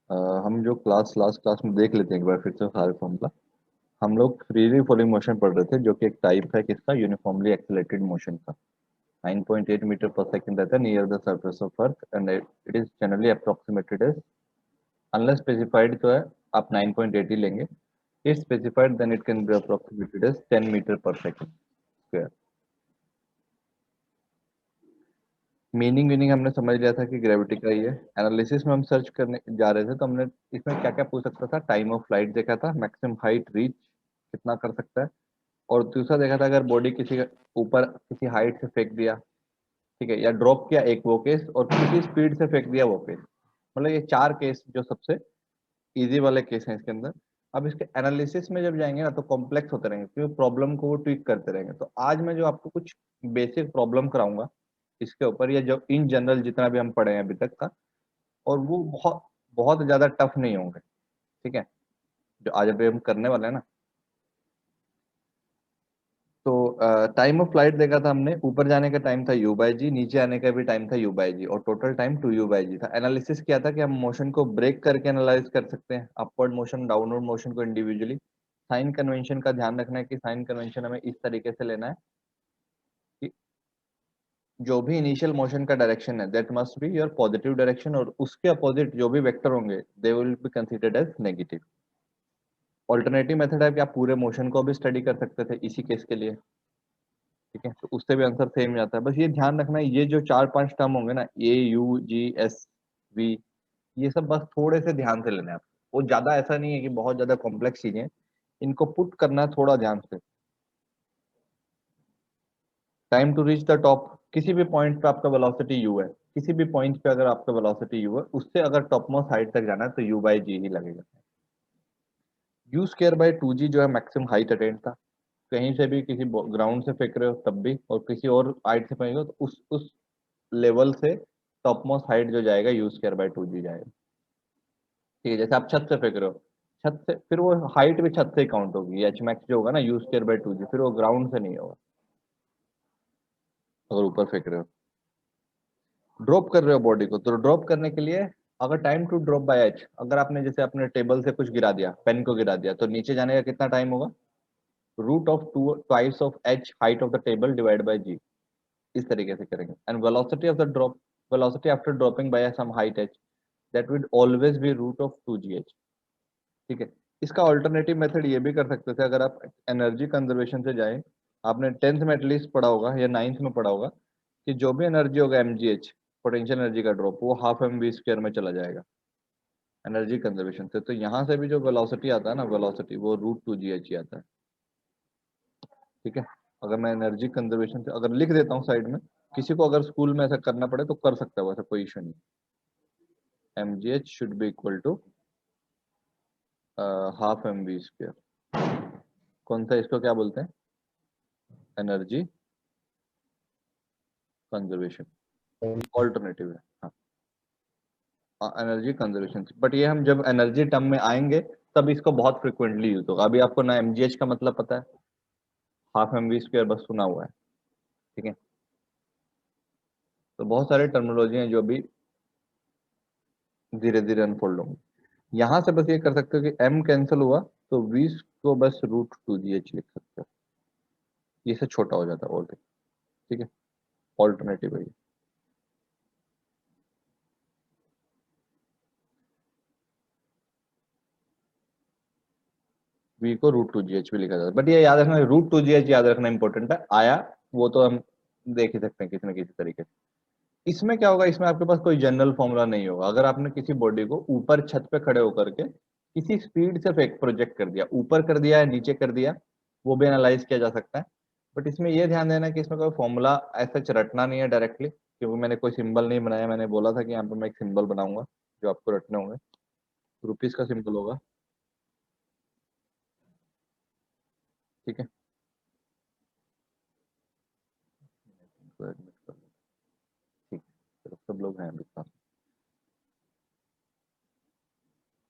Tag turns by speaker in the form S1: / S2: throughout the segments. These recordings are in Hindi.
S1: हम जो लास्ट क्लास में देख लेते हैं एक बार फिर से सारे फॉर्मूला। हम लोग फ्रीली फॉलिंग मोशन पढ़ रहे थे, जो कि एक टाइप है किसका, यूनिफॉर्मली एक्सेलरेटेड मोशन का। 9.8 मीटर पर सेकंड रहता है near the surface of earth and it is generally approximated as, unless specified तो है आप 9.8 ही लेंगे। If specified then it can be approximated as 10 metre per second square. Meaning हमने समझ लिया था कि ग्रेविटी का ही है। एनालिसिस में हम सर्च करने जा रहे थे तो हमने इसमें क्या क्या पूछ सकता था, टाइम ऑफ फ्लाइट देखा था, मैक्सिमम हाइट रीच कितना कर सकता है, और दूसरा देखा था अगर बॉडी किसी के ऊपर किसी हाइट से फेंक दिया, ठीक है, या ड्रॉप किया, एक वो केस, और किसी स्पीड से फेंक दिया वो केस। मतलब ये चार केस जो सबसे इजी वाले केस हैं इसके अंदर। अब इसके एनालिसिस में जब जाएंगे ना तो कॉम्प्लेक्स होते रहेंगे, क्योंकि प्रॉब्लम को वो ट्विक करते रहेंगे। तो आज मैं जो आपको कुछ बेसिक प्रॉब्लम कराऊंगा इसके ऊपर, या जो इन जनरल जितना भी हम पढ़े हैं अभी तक का, और वो बहुत बहुत ज्यादा टफ नहीं होंगे, ठीक है, जो आज अभी हम करने वाले हैं ना। तो टाइम ऑफ फ्लाइट देखा था हमने, ऊपर जाने का टाइम था यू बाई जी, नीचे आने का भी टाइम था यू बाई जी, और टोटल टाइम 2u/g था। एनालिसिस किया था कि हम मोशन को ब्रेक करके एनालाइज कर सकते हैं, अपवर्ड मोशन डाउनवर्ड मोशन को इंडिविजुअली। साइन कन्वेंशन का ध्यान रखना है कि साइन कन्वेंशन हमें इस तरीके से लेना है कि जो भी इनिशियल मोशन का डायरेक्शन है that must be your positive direction, और उसके अपोजिट जो भी वेक्टर होंगे they will be considered as negative. Alternative method है कि आप पूरे मोशन को भी स्टडी कर सकते थे इसी केस के लिए, ठीक है, तो उससे भी आंसर सेम जाता है। बस ये ध्यान रखना है, ये जो चार पांच टर्म होंगे ना, AUGSV, ये सब बस थोड़े से ध्यान से लेना है आपको। वो ज्यादा ऐसा नहीं है कि बहुत ज्यादा कॉम्प्लेक्स चीजें हैं, इनको पुट करना है थोड़ा ध्यान से। Time to reach the top, किसी भी पॉइंट पे आपका वेलोसिटी u है, किसी भी पॉइंट पे अगर आपका वेलोसिटी u है, उससे अगर टॉप मोस्ट हाइट तक जाना है तो u/g ही लगेगा। U² by 2g जो है मैक्सिमम हाइट अटेंड था। कहीं से भी किसी ग्राउंड से फेंक रहे हो तब भी, और किसी और हाइट से फेंक रहे हो तो उस लेवल से टॉप मोस्ट हाइट जो जाएगा U² by 2g जाएगा। ठीक है, जैसे आप छत से फेंक रहे हो, छत से फिर वो हाइट भी छत से ही काउंट होगी, एच मैक्स जो होगा ना U² by 2g, फिर वो ग्राउंड से नहीं होगा अगर ऊपर फेंक रहे हो। ड्रॉप कर रहे हो बॉडी को, तो ड्रॉप करने के लिए अगर time to drop by h, अगर आपने जैसे अपने टेबल से कुछ गिरा दिया, पेन को गिरा दिया, तो नीचे जाने का कितना टाइम होगा, root of two twice of H height of the table divide by G. इस तरीके से करेंगे। And velocity of the drop, velocity after dropping by some height H, that will always be root of 2gh। ठीक है, इसका ऑल्टरनेटिव मेथड ये भी कर सकते थे, अगर आप एनर्जी कंजर्वेशन से जाएं। आपने टेंथ में एटलीस्ट पढ़ा होगा या नाइन्थ में पढ़ा होगा कि जो भी एनर्जी होगा mgh, पोटेंशियल एनर्जी का ड्रॉप, वो हाफ mv² में चला जाएगा एनर्जी कंजर्वेशन से। तो यहाँ से भी जो वेलोसिटी आता है ना, वेलोसिटी वो √2gh ही आता है। ठीक है, अगर मैं एनर्जी कंजर्वेशन से अगर लिख देता हूँ साइड में, किसी को अगर स्कूल में ऐसा करना पड़े तो कर सकता है, वैसा कोई इशू नहीं। mgh should be equal to half mv²। कौन सा, इसको क्या बोलते हैं, एनर्जी कंजर्वेशन, ऑल्टरनेटिव है। हाँ, एनर्जी कंजर्वेशन, बट ये हम जब एनर्जी टर्म में आएंगे तब इसको बहुत फ्रिक्वेंटली यूज होगा। अभी आपको ना mgh का मतलब पता है, हाफ mv² बस सुना हुआ है, ठीक है। तो बहुत सारे टर्मिनोलॉजी हैं जो अभी धीरे धीरे अनफोल्ड होंगे। यहाँ से बस ये कर सकते हो कि m कैंसिल हुआ तो v को बस √2gh लिख सकते हो, ये से छोटा हो जाता है ऑलरेडी, ठीक है, ऑल्टरनेटिव है ये। v को √2gh भी लिखा जाता है, बट ये याद रखना √2gh याद रखना इंपॉर्टेंट है, आया वो तो हम देख ही सकते हैं किसी न किसी तरीके से। इसमें क्या होगा, इसमें आपके पास कोई जनरल फॉर्मूला नहीं होगा। अगर आपने किसी बॉडी को ऊपर छत पे खड़े होकर के किसी स्पीड से फेक प्रोजेक्ट कर दिया, ऊपर कर दिया या नीचे कर दिया, वो भी एनालाइज किया जा सकता है। बट इसमें यह ध्यान देना कि इसमें कोई फॉर्मूला ऐसा रटना नहीं है डायरेक्टली, क्योंकि मैंने कोई सिंबल नहीं बनाया। मैंने बोला था कि यहाँ पे मैं एक सिंबल बनाऊंगा जो आपको रटने होंगे। रुपीस का सिंबल होगा, ठीक है, तो admit कर लो। ठीक है, चलो सब लोग हैं अभी साथ।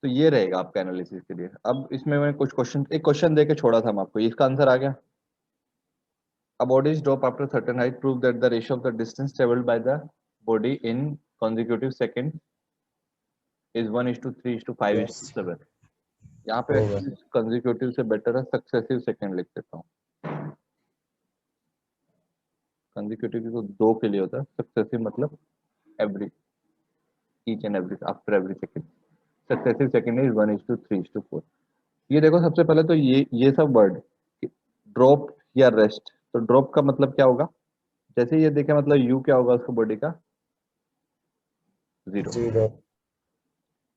S1: तो ये रहेगा आपका एनालिसिस के लिए। अब इसमें मैं कुछ क्वेश्चन, एक क्वेश्चन दे के छोड़ा था मैं आपको, इसका आंसर आ गया। A body is drop after certain height. Prove that the ratio of the distance traveled by the body in consecutive seconds is 1:3:5:7। यहाँ पे
S2: होगा।
S1: कंसेक्यूटिव से बेटर है सक्सेसिव सेकंड लिख देता हूँ। कंसेक्यूटिव तो 2 के लिए होता है, सक्सेसिव मतलब every, each and every, after every second. Successive second is 1:3:4। ये देखो सबसे पहले तो ये सब वर्ड ड्रॉप या रेस्ट, तो ड्रॉप का मतलब क्या होगा, जैसे ये देखे मतलब यू क्या होगा उसको बॉडी का 0।
S2: 0।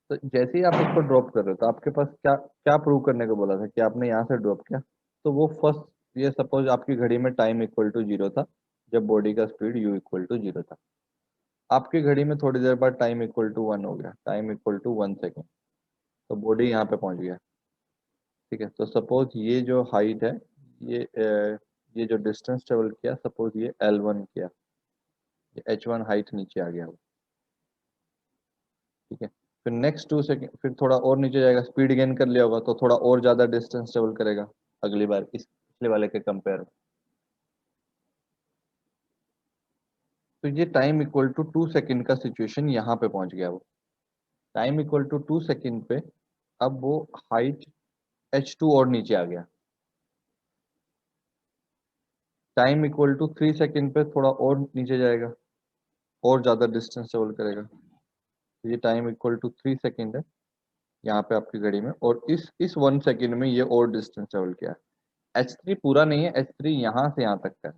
S1: तो जैसे ही आप इसको ड्रॉप कर रहे हो तो आपके पास क्या क्या प्रूव करने को बोला था कि आपने यहाँ से ड्रॉप किया, तो वो फर्स्ट, ये सपोज आपकी घड़ी में टाइम इक्वल टू 0 था जब बॉडी का स्पीड यू इक्वल टू 0 था। आपकी घड़ी में थोड़ी देर बाद टाइम इक्वल टू 1 हो गया, टाइम इक्वल टू 1 सेकेंड, तो बॉडी यहाँ पे पहुंच गया। ठीक है, तो सपोज ये जो हाइट है, ये जो डिस्टेंस ट्रेवल किया, सपोज ये L1 किया, ये H1 हाइट नीचे आ गया वो। ठीक है, फिर नेक्स्ट 2 सेकेंड फिर थोड़ा और नीचे जाएगा, स्पीड गेन कर लिया होगा तो थोड़ा और ज्यादा डिस्टेंस ट्रेवल करेगा अगली बार इस पिछले वाले के कंपेयर में। तो ये टाइम इक्वल टू 2 सेकेंड का सिचुएशन यहाँ पे पहुंच गया वो। टाइम इक्वल टू 2 सेकेंड पे अब वो हाइट H2 और नीचे आ गया। टाइम इक्वल टू 3 सेकेंड पे थोड़ा और नीचे जाएगा, और ज्यादा डिस्टेंस ट्रेवल करेगा। तो ये टाइम इक्वल टू 3 सेकेंड है यहाँ पे आपकी घड़ी में, और इस 1 सेकेंड में ये और डिस्टेंस ट्रेवल किया है। H3 पूरा नहीं है, H3 यहाँ से यहाँ तक का है,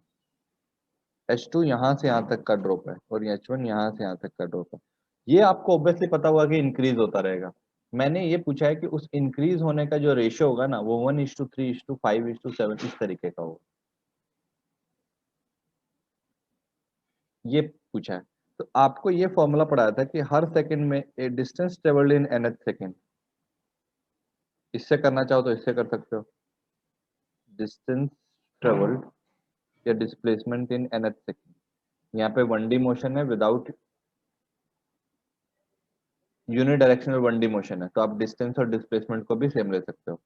S1: H2 यहाँ से यहाँ तक का ड्रॉप है, और H1 यहाँ से यहाँ तक का ड्रॉप है। ये आपको ऑब्वियसली पता होगा कि इंक्रीज होता रहेगा। मैंने ये पूछा है कि उस इंक्रीज होने का जो रेशियो होगा ना वो 1:3:5:7 इस तरीके का होगा, ये पूछा है। तो आपको ये फॉर्मूला पढ़ाया था कि हर सेकंड में ए डिस्टेंस ट्रेवल्ड इन nth सेकंड, इससे करना चाहो तो इससे कर सकते हो, डिस्टेंस ट्रेवल्ड या डिस्प्लेसमेंट इन nth सेकंड। यहाँ पे 1D मोशन है without uni directional 1D motion है, तो आप डिस्टेंस और डिस्प्लेसमेंट को भी सेम ले सकते हो।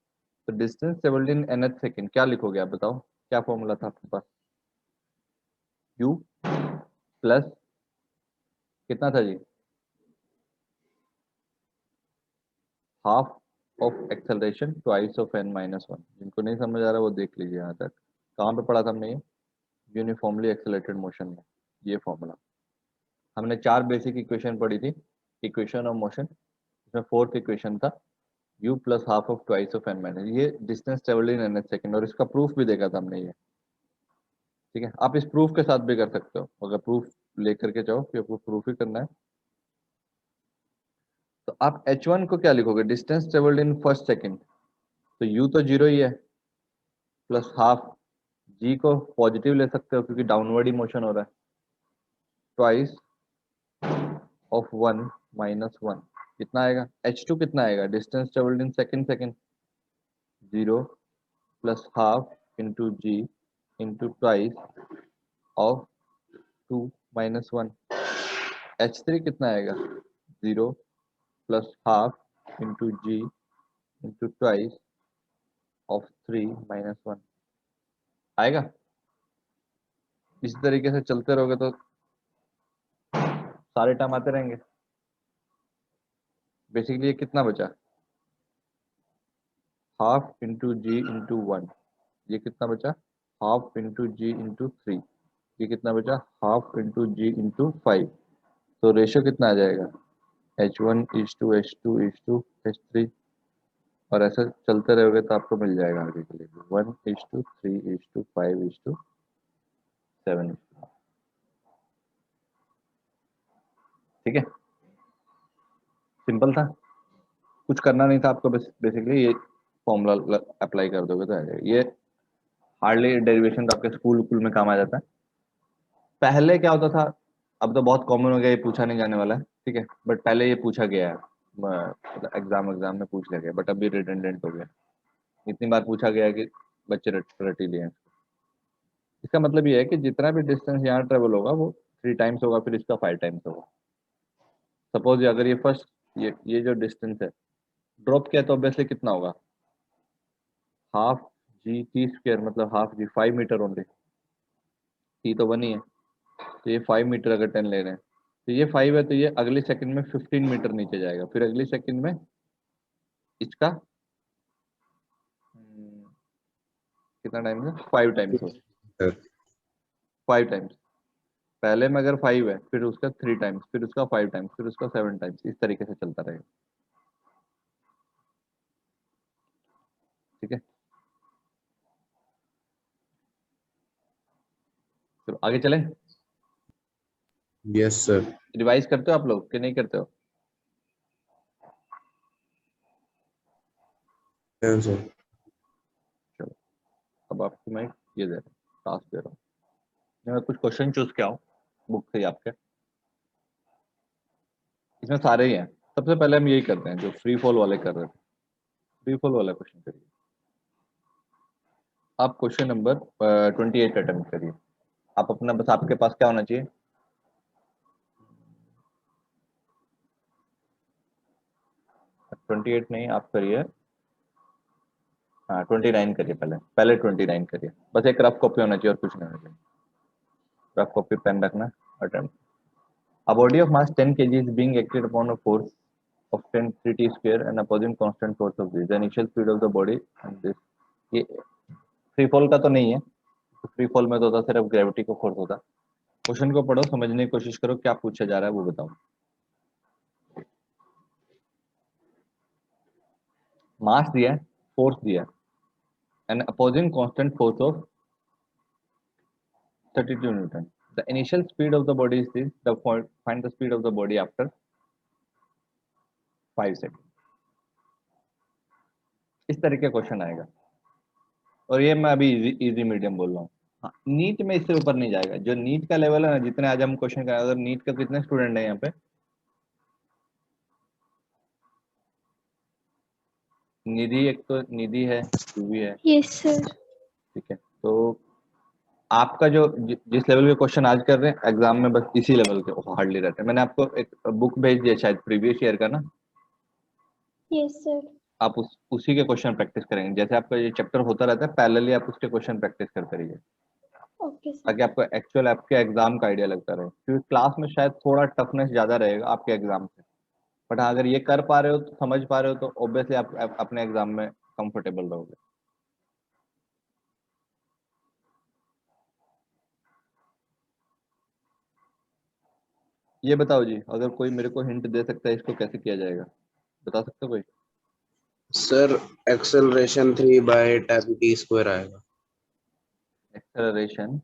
S1: तो डिस्टेंस ट्रेवल्ड इन nth सेकंड क्या लिखोगे आप बताओ, क्या फॉर्मूला था आपके पास, u प्लस कितना था G, half of acceleration twice of n-1। जिनको नहीं समझ आ रहा वो देख लीजिए यहाँ तक, कहाँ पे पढ़ा था हमने ये, यूनिफॉर्मली एक्सेलरेटेड मोशन में ये फॉर्मूला। हमने 4 बेसिक इक्वेशन पढ़ी थी, इक्वेशन ऑफ मोशन, इसमें फोर्थ इक्वेशन था u plus half of twice of n-, ये डिस्टेंस ट्रेवल्ड इन nth सेकंड, और इसका प्रूफ भी देखा था हमने ये। ठीक है, आप इस प्रूफ के साथ भी कर सकते हो, अगर प्रूफ लेकर के जाओ कि आपको प्रूफ ही करना है। तो आप H1 को क्या लिखोगे, distance travelled in first second, तो u तो 0 ही है, प्लस हाफ, g को पॉजिटिव ले सकते हो क्योंकि डाउनवर्ड ही मोशन हो रहा है, ट्वाइस ऑफ 1-1 कितना आएगा, H2 कितना आएगा, distance travelled in second second 0 plus half into g into twice of 2-1। H3 कितना आएगा, 0 plus half into g into twice of 3-1 आएगा। इस तरीके से चलते रहोगे तो सारे टर्म आते रहेंगे। बेसिकली ये कितना बचा, हाफ इंटू जी इंटू 1, ये कितना बचा, हाफ इंटू जी इंटू 3, ये कितना बचा, हाफ इंटू जी इंटू 5। तो रेशियो कितना आ जाएगा, H1:H2:H2:H3, और ऐसा चलते रहोगे तो आपको मिल जाएगा आगे के लिए 1:3:5:7। ठीक है, सिंपल था, कुछ करना नहीं था आपको, बस बेसिकली ये फॉर्मूला अप्लाई कर दोगे तो आ जाएगा। ये हार्डली डेरिवेशन तो आपके स्कूल स्कूल में काम आ जाता है। पहले क्या होता था, अब तो बहुत कॉमन हो गया, ये पूछा नहीं जाने वाला है, ठीक है, बट पहले ये पूछा गया है, मतलब एग्जाम में पूछ लिया गया, बट अभी रिडंडेंट हो गया, इतनी बार पूछा गया है कि बच्चे रट ही लिए हैं। इसका मतलब ये है कि जितना भी डिस्टेंस यहाँ ट्रेवल होगा वो 3 टाइम्स होगा, फिर इसका 5 टाइम्स होगा। सपोज अगर ये फर्स्ट, ये जो डिस्टेंस है ड्रॉप किया तो ऑब्वियसली कितना होगा, हाफ जी टी स्क्वायर, मतलब हाफ जी 5 मीटर ओनली, टी तो 1 ही है, तो ये 5 मीटर अगर 10 ले रहे हैं तो ये 5 है, तो ये अगले सेकंड में 15 मीटर नीचे जाएगा, फिर अगले सेकंड में इसका कितना टाइम है, 5 टाइम्स हो, 5 टाइम्स। पहले में अगर 5 है, फिर उसका 3 टाइम्स, फिर उसका 5 टाइम्स, फिर उसका 7 टाइम्स, इस तरीके से चलता रहेगा। ठीक है, चलो आगे चलें।
S2: Yes sir.
S1: रिवाइज करते हो आप लोग कि नहीं करते हो?
S2: सर
S1: चलो, अब आपको मैं ये दे रहा हूँ, टास्क दे रहा हूँ, मैं कुछ क्वेश्चन चूज किया हूँ बुक से ही आपके, इसमें सारे ही हैं। सबसे पहले हम यही करते हैं जो फ्री फॉल वाले कर रहे थे, फ्री फॉल वाला क्वेश्चन करिए। आप क्वेश्चन नंबर 28 अटेम्प्ट करिए। आप अपना, बस आपके पास क्या होना चाहिए, 28 नहीं, आप करिए, हाँ 29 करिए, पहले पहले 29 करिए। बस एक रफ कॉपी होना चाहिए और कुछ नहीं होना चाहिए, रफ कॉपी पेन रखना। Attempt, a body of mass 10 kg is being acted upon a force of 10 3t square and opposing constant force of v, the initial speed of the body and this, ये फ्री फॉल का तो नहीं है, तो फ्री फॉल में तो होता सिर्फ ग्रेविटी को फोर्स होता। क्वेश्चन को पढ़ो, समझने की कोशिश करो, क्या पूछा जा रहा है वो बताओ। मास दिया है, फोर्स दिया है, and opposing constant force of 32 Newton, the initial speed of the body is this, the find the speed of the body after 5 second. इस तरह का क्वेश्चन आएगा, और ये मैं अभी इजी मीडियम बोल रहा हूँ। हाँ, नीट में इससे ऊपर नहीं जाएगा, जो नीट का लेवल है ना, जितने आज हम क्वेश्चन कर रहे हैं, नीट का कितने स्टूडेंट है यहाँ पे, निधि, एक तो निधि है, भी है।
S3: Yes sir.
S1: ठीक है, तो आपका जो जिस लेवल के क्वेश्चन आज कर रहे हैं एग्जाम में, बस इसी लेवल के हार्डली रहते हैं। मैंने आपको एक बुक भेज दिया शायद प्रीवियस ईयर का ना,
S3: यस सर।
S1: आप उसी के क्वेश्चन प्रैक्टिस करेंगे। जैसे आपका ये चैप्टर होता रहता है, पैरेलली आप उसके क्वेश्चन प्रैक्टिस करते रहिए,
S3: ओके सर।
S1: ताकि आपको एक्चुअल आपके एग्जाम का आइडिया लगता रहे, क्योंकि क्लास में शायद थोड़ा टफनेस ज्यादा रहेगा आपके एग्जाम से, बट हाँ, अगर ये कर पा रहे हो तो, समझ पा रहे हो, तो ऑब्वियसली आप अपने एग्जाम में कंफर्टेबल रहोगे। ये बताओ जी, अगर कोई मेरे को हिंट दे सकता है इसको कैसे किया जाएगा, बता सकते हो कोई?
S2: सर एक्सेलरेशन 3/10t² आएगा।
S1: एक्सेलरेशन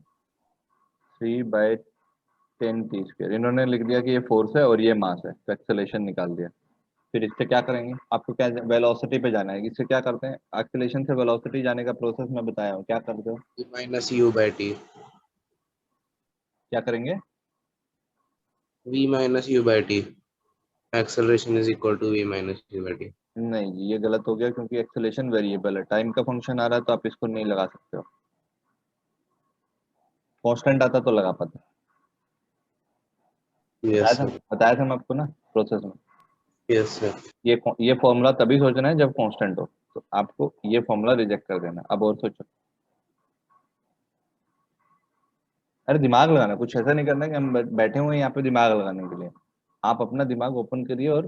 S1: 3/10t², इन्होंने लिख दिया कि ये फोर्स है और ये मास है, तो एक्सेलरेशन निकाल दिया। फिर इससे क्या करेंगे, आपको क्या वेलोसिटी पे जाना है, इससे क्या करते हैं, एक्सेलरेशन से वेलोसिटी जाने का प्रोसेस मैं बताया हूँ, क्या करते हो,
S2: v-u/t।
S1: क्या करेंगे,
S2: v-u/t। Acceleration is equal to v-u/t।
S1: नहीं जी, ये गलत हो गया, क्योंकि एक्सेलरेशन वेरिएबल है, टाइम का फंक्शन आ रहा है, तो आप इसको नहीं लगा सकते हो, कांस्टेंट आता तो लगा पाते।
S2: Yes sir.
S1: बताया था मैं आपको ना प्रोसेस में।
S2: Yes sir.
S1: ये फॉर्मूला तभी सोचना है जब कांस्टेंट हो, तो आपको ये फॉर्मूला रिजेक्ट कर देना। अब और सोचो, अरे दिमाग लगाना, कुछ ऐसा नहीं करना कि हम बैठे हुए हैं यहाँ पे दिमाग लगाने के लिए। आप अपना दिमाग ओपन करिए और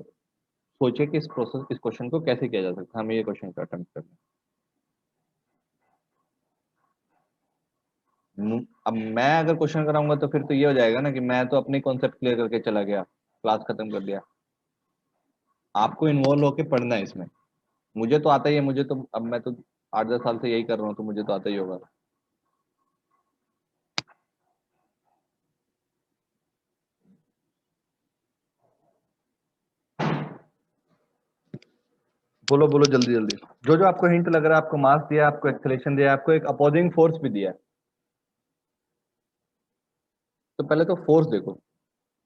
S1: सोचिए कि इस क्वेश्चन को कैसे किया जा सकता है, हमें ये क्वेश्चन का अटेम्प्ट करना है। अब मैं अगर क्वेश्चन कराऊंगा तो फिर तो ये हो जाएगा ना कि मैं तो अपनी कॉन्सेप्ट क्लियर करके चला गया, क्लास खत्म कर दिया। आपको इन्वॉल्व होके पढ़ना है इसमें। मुझे तो आता ही है, मुझे तो, अब मैं तो 8-10 साल से यही कर रहा हूँ, तो मुझे तो आता ही होगा। बोलो बोलो जल्दी जल्दी, जो जो आपको हिंट लग रहा है, आपको मास दिया, आपको एक्सेलरेशन दिया, आपको एक अपोजिंग फोर्स भी दिया है। तो पहले तो फोर्स देखो,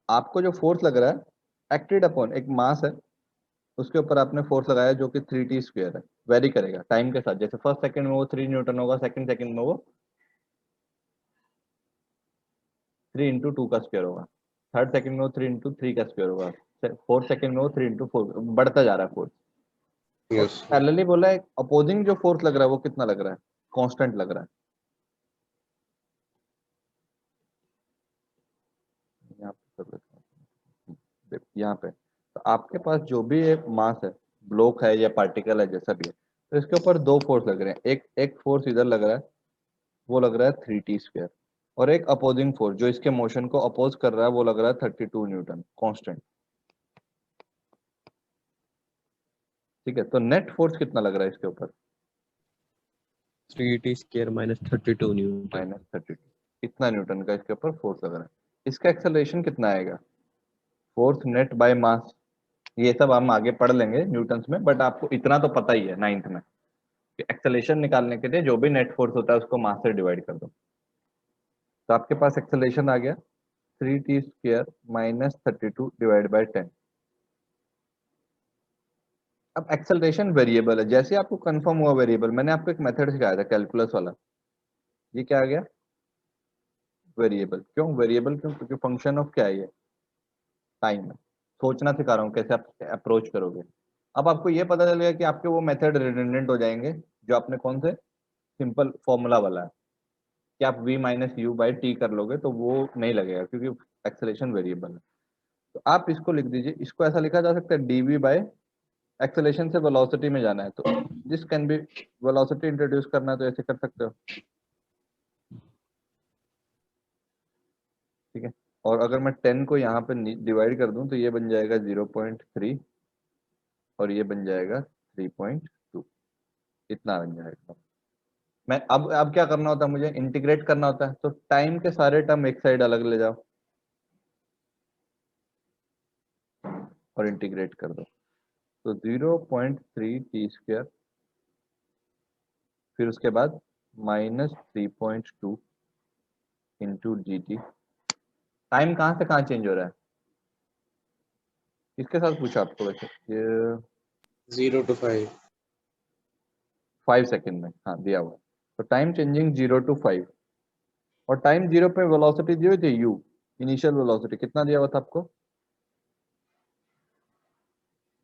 S1: आपको जो फोर्स लग रहा है एक्टेड अपॉन एक मास है, उसके ऊपर आपने फोर्स लगाया जो कि 3t² है। वेरी करेगा टाइम के साथ, जैसे फर्स्ट सेकंड में वो 3 न्यूटन होगा, सेकंड सेकंड में वो 3 × 2 का स्क्वायर होगा, थर्ड सेकंड में वो 3 × 3 का स्क्वायर होगा, फोर्थ सेकंड में वो 3 × 4, बढ़ता जा रहा है फोर्स। और
S2: यस सर।
S1: पैरेलली बोला है अपोजिंग जो फोर्स लग रहा है वो कितना लग रहा है, कांस्टेंट लग रहा है। यहाँ पे कर लेते हैं। यहाँ पे, तो आपके पास जो भी एक मास है, ब्लॉक है या पार्टिकल है जैसा भी है, तो इसके ऊपर दो फोर्स लग रहे हैं। एक एक फोर्स इधर लग रहा है, वो लग रहा है 3t², और एक अपोजिंग फोर्स जो इसके मोशन को अपोज कर रहा है वो लग रहा है 32 न्यूटन कांस्टेंट। ठीक है, तो नेट फोर्स कितना लग रहा है इसके ऊपर?
S2: 3t² minus 32 Newton.
S1: -32, इतना न्यूटन का इसके ऊपर फोर्स लग रहा है। इसका एक्सेलरेशन कितना आएगा? फोर्स नेट बाय मास, ये सब हम आगे पढ़ लेंगे न्यूटन्स में, बट आपको इतना तो पता ही है 9th में कि एक्सेलरेशन निकालने के लिए जो भी नेट फोर्स होता है उसको मास से डिवाइड कर दो। तो आपके पास एक्सेलरेशन आ गया 3t² minus 32 डिवाइड बाय 10। अब एक्सेलरेशन वेरिएबल है, जैसे आपको कंफर्म हुआ वेरिएबल, मैंने आपको एक मेथड सिखाया था कैलकुलस वाला, ये क्या आ गया? वेरिएबल। क्यों वेरिएबल? क्यों? क्योंकि फंक्शन ऑफ क्या है ये? टाइम है। सोचना सिखा रहा हूँ कैसे आप अप्रोच करोगे। अब आपको ये पता चलेगा कि आपके वो मेथड रिडंडेंट हो जाएंगे जो आपने कौन से सिंपल फॉर्मूला वाला है, कि आप v minus you by T कर लोगे तो वो नहीं लगेगा क्योंकि एक्सेलेरेशन वेरिएबल है। तो आप इसको लिख दीजिए, इसको ऐसा लिखा जा सकता है dv बाय एक्सेलेरेशन से वेलोसिटी में जाना है तो this can be, velocity introduce करना है तो ऐसे कर सकते हो। ठीक है, और अगर मैं 10 को यहाँ पे डिवाइड कर दूं तो ये बन जाएगा 0.3 और ये बन जाएगा 3.2, इतना बन जाएगा। मैं अब क्या करना होता है, मुझे इंटीग्रेट करना होता है, तो टाइम के सारे टर्म एक साइड अलग ले जाओ और इंटीग्रेट कर दो, तो 0.3t², फिर उसके बाद -3.2 इंटू डी टी। टाइम कहाँ से कहाँ चेंज हो रहा है? किसके साथ पूछा आपको वैसे? ये
S2: 0 to 5।
S1: 5 सेकेंड में, हाँ दिया हुआ है। तो टाइम चेंजिंग 0 to 5, और टाइम 0 पे वेलोसिटी दी हुई थी u, इनिशियल वेलोसिटी कितना दिया हुआ था आपको?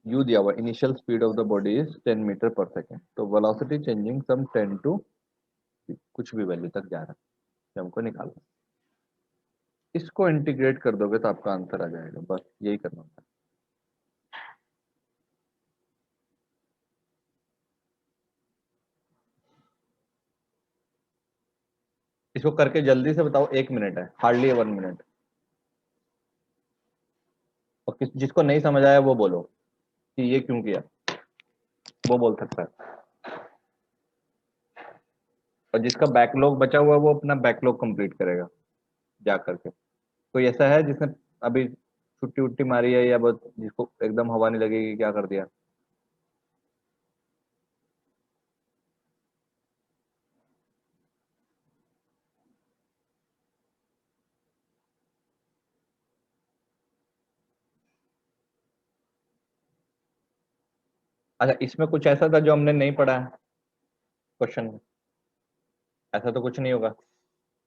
S1: u दिया हुआ, initial speed of the body is 10 metre पर सेकेंड, तो वेलोसिटी चेंजिंग सम 10 टू कुछ भी वैल्यू तक जा रहा है, ये हमको निकालना है। इसको इंटीग्रेट कर दोगे तो आपका आंसर आ जाएगा, बस यही करना होता है। इसको करके जल्दी से बताओ, 1 मिनट है, हार्डली 1 मिनट। और जिसको नहीं समझ आया वो बोलो कि ये क्यों किया, वो बोल सकता है। और जिसका बैकलॉग बचा हुआ है वो अपना बैकलॉग कंप्लीट करेगा जा करके। कोई ऐसा है जिसने अभी छुट्टी उट्टी मारी है, या बस जिसको एकदम हवा नहीं लगेगी, क्या कर दिया? अच्छा, इसमें कुछ ऐसा था जो हमने नहीं पढ़ा है क्वेश्चन में? ऐसा तो कुछ नहीं होगा?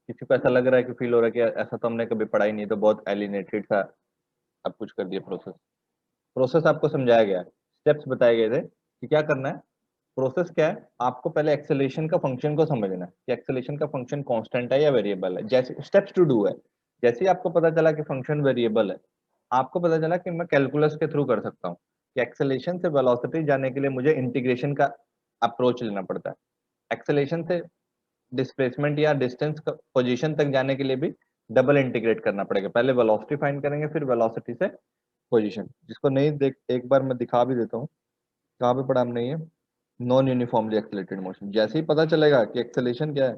S1: किसी को ऐसा लग रहा है कि फील हो रहा है कि ऐसा तो हमने कभी पढ़ा ही नहीं, तो बहुत एलिनेटेड सा आप कुछ कर दिया प्रोसेस? प्रोसेस आपको समझाया गया, स्टेप्स बताए गए थे कि क्या करना है। प्रोसेस क्या है, आपको पहले एक्सेलेरेशन का फंक्शन को समझना है कि एक्सेलेरेशन का फंक्शन कांस्टेंट है या वेरिएबल है। जैसे स्टेप्स टू डू है, जैसे ही आपको पता चला कि फंक्शन वेरिएबल है, आपको पता चला कि मैं कैलकुलस के थ्रू कर सकता हूँ कि एक्सेलेरेशन से वेलोसिटी जाने के लिए मुझे इंटीग्रेशन का अप्रोच लेना पड़ता है। एक्सेलेरेशन से डिस्प्लेसमेंट या डिस्टेंस पोजीशन तक जाने के लिए भी डबल इंटीग्रेट करना पड़ेगा, पहले वेलोसिटी फाइंड करेंगे फिर वेलोसिटी से पोजीशन। जिसको नहीं देख, एक बार मैं दिखा भी देता हूँ कहाँ पे पढ़ा हमने ये, नॉन यूनिफॉर्मली एक्सेलेटेड मोशन। जैसे ही पता चलेगा कि एक्सेलेरेशन क्या है,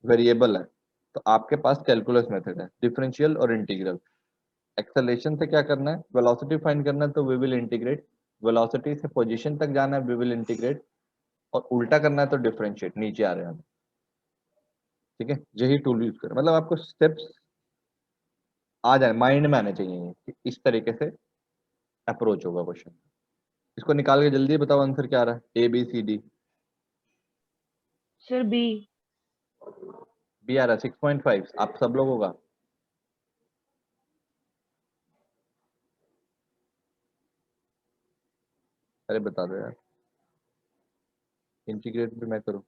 S1: वेरिएबल है, तो आपके पास कैलकुलस मेथड है, डिफरेंशियल और इंटीग्रल। एक्सेलेरेशन से क्या करना है, वेलोसिटी फाइंड करना है तो वी विल इंटीग्रेट, वेलोसिटी से पोजीशन तक जाना है वी विल इंटीग्रेट, और उल्टा करना है तो डिफरेंशिएट, नीचे आ रहे हैं हम। ठीक है, यही टूल यूज करें, मतलब आपको स्टेप्स आ जाए, माइंड में आने चाहिए कि इस तरीके से अप्रोच होगा क्वेश्चन। इसको निकाल के जल्दी बताओ आंसर क्या आ रहा है, ABCD।
S4: Sir B.
S1: बी आ रहा है 6.5, आप सब लोगों का। अरे बता दो यार, इंटीग्रेट भी मैं करूँ,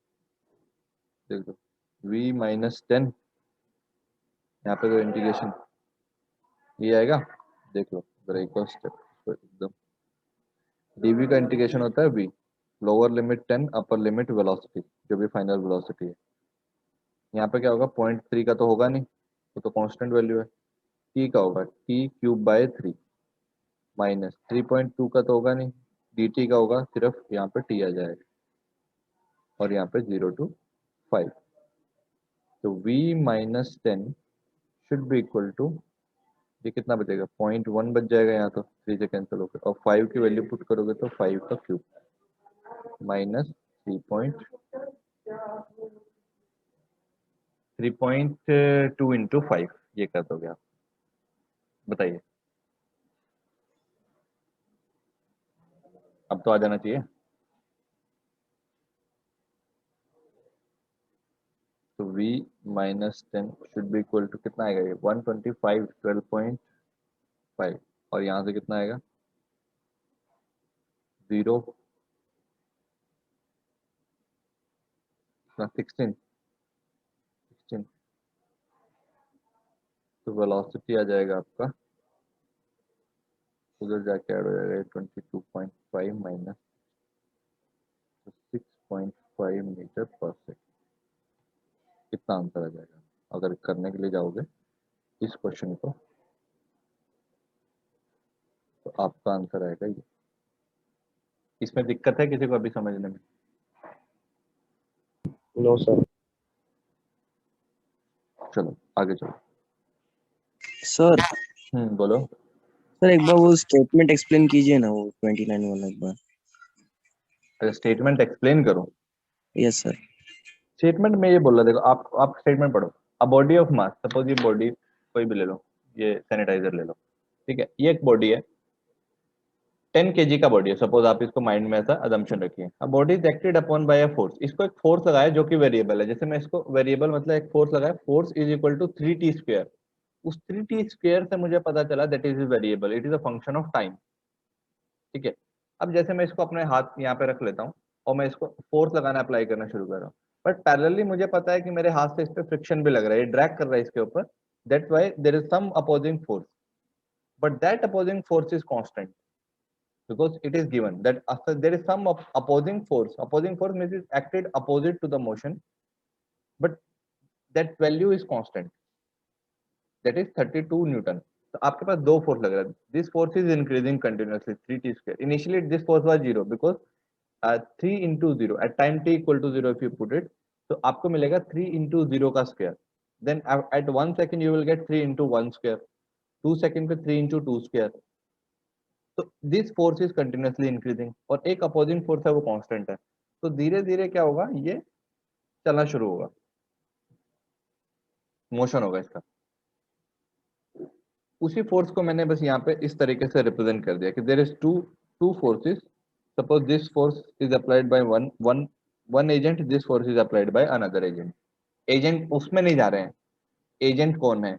S1: देख दो v-10, यहाँ पे तो इंटीग्रेशन ये आएगा, देख लो ब्रेक और स्टेप तो एकदम dv का इंटीग्रेशन होता है v, lower limit 10 upper limit velocity जो भी फाइनल वेलोसिटी है। यहाँ पे क्या होगा, 0.3 का तो होगा नहीं, तो कांस्टेंट वैल्यू है। t का होगा t क्यूब बाय 3 माइनस 3.2 का तो होगा नहीं, dt का होगा, सिर्फ यहाँ पे t आ जाएगा और यहाँ पे 0 to 5। तो v minus 10 should be equal to, ये कितना बचेगा, 0.1 बच जाएगा, यहाँ तो 3 से कैंसिल होकर, और 5 की वैल्यू पुट करोगे तो 5 का क्यूब माइनस 3.2 इंटू 5, ये कर दोगे आप। बताइए, अब तो आ जाना चाहिए। तो v minus 10 should be equal to कितना आएगा, ये 125 12.5, और यहाँ से कितना आएगा 0 16 16। तो वेलोसिटी आ जाएगा आपका, उधर जाके ऐड हो जाएगा 22.5 माइनस 6.5 मीटर पर सेकेंड। कितना आंसर आ जाएगा अगर करने के लिए जाओगे इस क्वेश्चन को, तो आपका आंसर आएगा ये। इसमें दिक्कत है किसी को अभी समझने में?
S2: No sir.
S1: चलो आगे चलो।
S4: सर
S1: बोलो।
S4: सर एक बार वो स्टेटमेंट एक्सप्लेन कीजिए ना, वो 29 वाला एक बार।
S1: अगर स्टेटमेंट एक्सप्लेन करो,
S4: यस सर।
S1: स्टेटमेंट में ये बोल रहा, देखो आप स्टेटमेंट पढ़ो। A body of mass, suppose ये बॉडी कोई भी ले लो, ये सैनिटाइजर ले लो, ठीक है, ये एक बॉडी है, 10 kg का बॉडी है, सपोज आप इसको माइंड में ऐसा अजम्पशन रखिए। अब body is acted upon bye a force, इसको एक फोर्स लगाया जो कि वेरिएबल है, जैसे मैं इसको वेरिएबल मतलब एक फोर्स लगाया, force is equal to 3t square. उस 3t स्क्वायर से मुझे पता चला that is variable, it is a function of time, ठीक है। अब जैसे मैं इसको अपने हाथ यहाँ पे रख लेता हूँ और मैं इसको फोर्स लगाना अप्लाई करना शुरू कर रहा हूँ, बट पैरेलली मुझे पता है कि मेरे हाथ से इस पे फ्रिक्शन भी लग रहा है, ये ड्रैग कर रहा है इसके ऊपर, that's why there is some opposing force, but that opposing force is constant because it is given that after there is some opposing force. Opposing force means it acted opposite to the motion, but that value is constant, that is 32 Newton. तो आपके पास दो फोर्स लग रहा है, this force is increasing continuously 3t square. Initially this force was 0 because 3 into 0 at time t equal to 0 if you put it, तो आपको मिलेगा 3 into 0 का square, then at 1 second you will get 3 into 1 square, 2 second पे 3 into 2 square. तो this force is continuously increasing, और एक अपोजिंग फोर्स है वो कांस्टेंट है, तो धीरे धीरे क्या होगा, ये चलना शुरू होगा, मोशन होगा इसका। उसी फोर्स को मैंने बस यहाँ पे इस तरीके से रिप्रेजेंट कर दिया कि there is two forces, suppose this force is applied by one agent, this force is applied by another agent. Agent उसमें नहीं जा रहे हैं, एजेंट कौन है,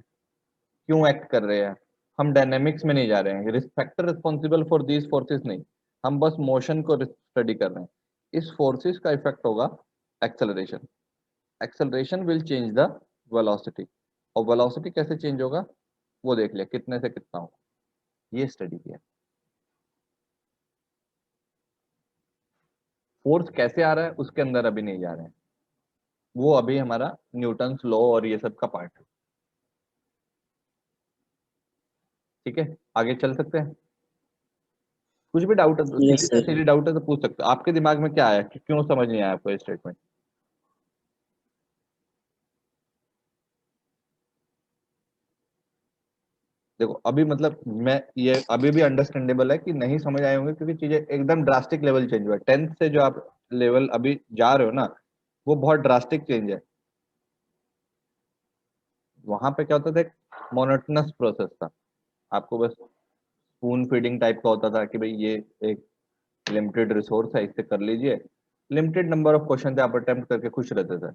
S1: क्यों एक्ट कर रहे हैं, हम डायनेमिक्स में नहीं जा रहे हैं, factor responsible for these forces नहीं, हम बस मोशन को स्टडी कर रहे हैं। इस फोर्सेस का इफेक्ट होगा acceleration, acceleration will change the velocity, और वेलोसिटी कैसे चेंज होगा वो देख लिया, कितने से कितना होगा, ये स्टडी किया। फोर्स कैसे आ रहा है उसके अंदर अभी नहीं जा रहे हैं, वो अभी हमारा न्यूटन्स लॉ और ये सब का पार्ट है, ठीक है। आगे चल सकते हैं, कुछ भी डाउट है तो
S4: Yes, sir.
S1: सीधी डाउट है तो पूछ सकते हो। आपके दिमाग में क्या आया कि क्यों समझ नहीं आया आपको ये स्टेटमेंट? देखो अभी मतलब मैं ये अभी भी अंडरस्टैंडेबल है कि नहीं समझ आए होंगे, क्योंकि चीजें एकदम ड्रास्टिक लेवल चेंज हुआ है। 10th से जो आप लेवल अभी जा रहे हो ना, वो बहुत ड्रास्टिक चेंज है। वहां पे क्या होता था, एक मोनोटोनस प्रोसेस था, आपको बस स्पून फीडिंग टाइप का होता था कि भाई ये एक लिमिटेड रिसोर्स है, इससे कर लीजिए, लिमिटेड नंबर ऑफ क्वेश्चन थे, आप अटेम्प्ट करके खुश रहते थे,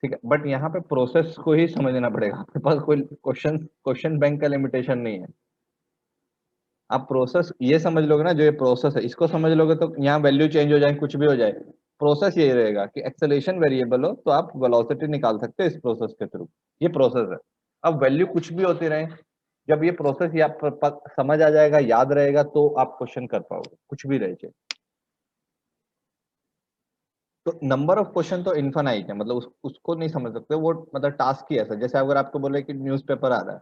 S1: ठीक है। बट यहाँ पे प्रोसेस को ही समझना पड़ेगा, आपके पास कोई क्वेश्चन बैंक का लिमिटेशन नहीं है। आप प्रोसेस ये समझ लोगे ना, जो ये प्रोसेस है इसको समझ लोगे तो यहाँ वैल्यू चेंज हो जाए, कुछ भी हो जाए, प्रोसेस यही रहेगा कि एक्सेलरेशन वेरिएबल हो तो आप वेलोसिटी निकाल सकते हो इस प्रोसेस के थ्रू, ये प्रोसेस है। अब वैल्यू कुछ भी होती रहे, जब ये प्रोसेस या समझ आ जाएगा, याद रहेगा, तो आप क्वेश्चन कर पाओगे, कुछ भी रहे। तो नंबर ऑफ क्वेश्चन तो इन्फानाइट है, मतलब उसको नहीं समझ सकते वो, मतलब टास्क ही ऐसा। जैसे अगर आपको बोले कि न्यूज़पेपर आ रहा है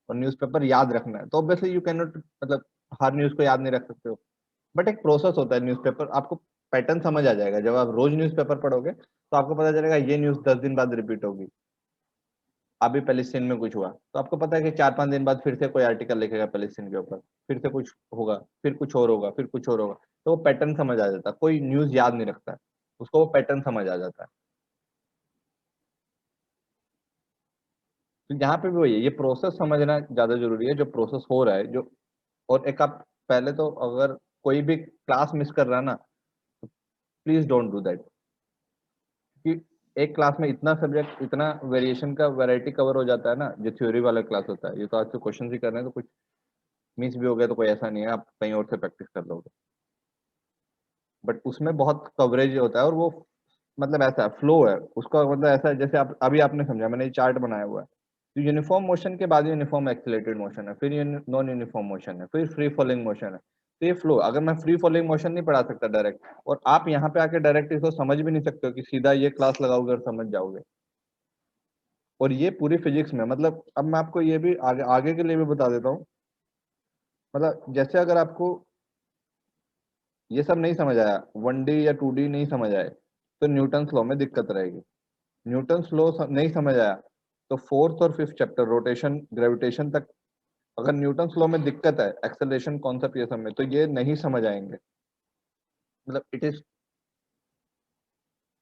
S1: और न्यूज़पेपर याद रखना है, तो ऑब्वियसली यू कैन नॉट, मतलब हर न्यूज़ को याद नहीं रख सकते हो। बट एक प्रोसेस होता है न्यूज़पेपर, आपको पैटर्न समझ आ जाएगा। जब आप रोज न्यूज़पेपर पढ़ोगे तो आपको पता चलेगा ये न्यूज़ 10 दिन बाद रिपीट होगी। अभी पैलेस्टीन में कुछ हुआ तो आपको पता है कि 4-5 दिन बाद फिर से कोई आर्टिकल लिखेगा पैलेस्टीन के ऊपर, फिर से कुछ होगा, फिर कुछ और होगा, फिर कुछ और होगा। तो वो पैटर्न समझ आ जाता है। कोई न्यूज़ याद नहीं रखता है, उसको वो पैटर्न समझ आ जाता है। तो यहाँ पे भी वही है, ये प्रोसेस समझना ज्यादा जरूरी है, जो प्रोसेस हो रहा है जो। और एक आप पहले तो अगर कोई भी क्लास मिस कर रहा है ना, तो प्लीज डोंट डू दैट। कि एक क्लास में इतना सब्जेक्ट, इतना वेरिएशन का वैरायटी कवर हो जाता है ना, जो थ्योरी वाला क्लास होता है। ये तो आज से क्वेश्चन ही कर रहे हैं, तो कुछ मिस भी हो गया तो कोई ऐसा नहीं है, आप कहीं और से प्रैक्टिस कर लोगे। बट उसमें बहुत कवरेज होता है, और वो मतलब ऐसा फ्लो है उसका, मतलब ऐसा है जैसे आप अभी आपने समझा, मैंने ये चार्ट बनाया हुआ है। तो यूनिफॉर्म मोशन के बाद यूनिफॉर्म एक्सिलेटेड मोशन है, फिर नॉन यूनिफॉर्म मोशन है, फिर फ्री फॉलिंग मोशन है। तो ये फ्लो, अगर मैं फ्री फॉलिंग मोशन नहीं पढ़ा सकता डायरेक्ट, और आप यहाँ पे आके डायरेक्ट इसको समझ भी नहीं सकते हो कि सीधा ये क्लास लगाओगे और समझ जाओगे। और ये पूरी फिजिक्स में, मतलब अब मैं आपको ये भी आगे आगे के लिए भी बता देता हूँ। मतलब जैसे अगर आपको ये सब नहीं समझ आया, 1D या 2D नहीं समझ आए, तो न्यूटन लॉ में दिक्कत रहेगी। न्यूटन लॉ नहीं समझ आया तो फोर्थ और फिफ्थ चैप्टर रोटेशन ग्रेविटेशन तक, अगर न्यूटन लॉ में दिक्कत है, एक्सेलरेशन कॉन्सेप्ट ये सब में, तो ये नहीं समझ आएंगे। मतलब it is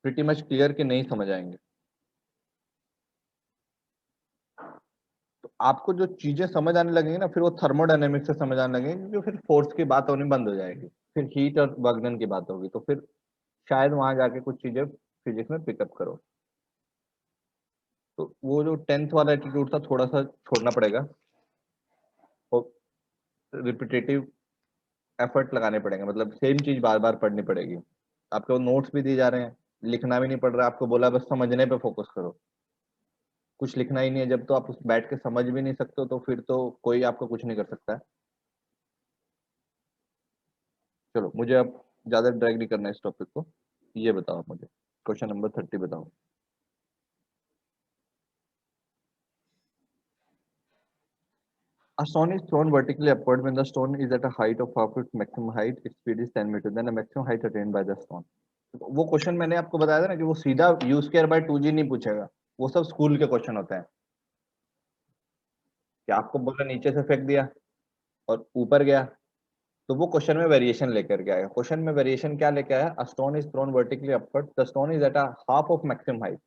S1: pretty much clear कि नहीं समझ आएंगे। तो आपको जो चीजें समझ आने लगेंगी ना, फिर वो थर्मोडायनेमिक्स से समझ आने लगेंगे, क्योंकि फिर फोर्स की बात होनी बंद हो जाएगी, फिर हीट और वर्क डन की बात होगी। तो फिर शायद वहां जाके कुछ चीजें फिजिक्स में पिकअप करो। तो वो जो 10th वाला एटीट्यूड था, थोड़ा सा छोड़ना पड़ेगा, और रिपीटेटिव एफर्ट लगाने पड़ेंगे। मतलब सेम चीज बार बार पढ़नी पड़ेगी। आपको नोट्स भी दिए जा रहे हैं, लिखना भी नहीं पड़ रहा, आपको बोला बस समझने पे फोकस करो। कुछ लिखना ही नहीं है, जब तो आप उस बैठ के समझ भी नहीं सकते हो, तो फिर तो कोई आपको कुछ नहीं कर सकता है। चलो, मुझे अब ज्यादा ड्रैग नहीं करना है इस टॉपिक को। ये बताओ मुझे, क्वेश्चन नंबर 30 बताओ। A stone is thrown vertically upward when the stone is at a height of half its maximum height. Its speed is 10 meters. Then the maximum height attained by the stone. वो क्वेश्चन मैंने आपको बताया था ना, कि वो सीधा यू स्क्वायर बाय 2g नहीं पूछेगा। वो सब स्कूल के क्वेश्चन होते हैं, कि आपको बोला नीचे से फेंक दिया और ऊपर गया, तो वो क्वेश्चन में वेरिएशन लेकर के आएगा। क्वेश्चन में वेरिएशन क्या लेके आया? A stone is thrown vertically upward, the stone is at a half of maximum height.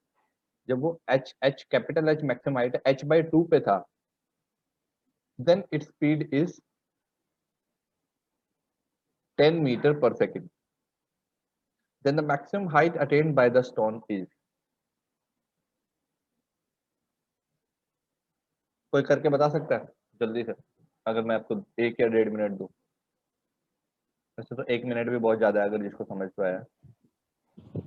S1: जब वो H capital H maximum height h/2 पे था, then its speed is 10 metre पर second. Then the maximum height attained by the stone is. कोई करके बता सकता है जल्दी से? अगर मैं आपको 1 या 1.5 मिनट दूं। वैसे तो 1 मिनट भी बहुत ज्यादा है, अगर जिसको समझ पाया।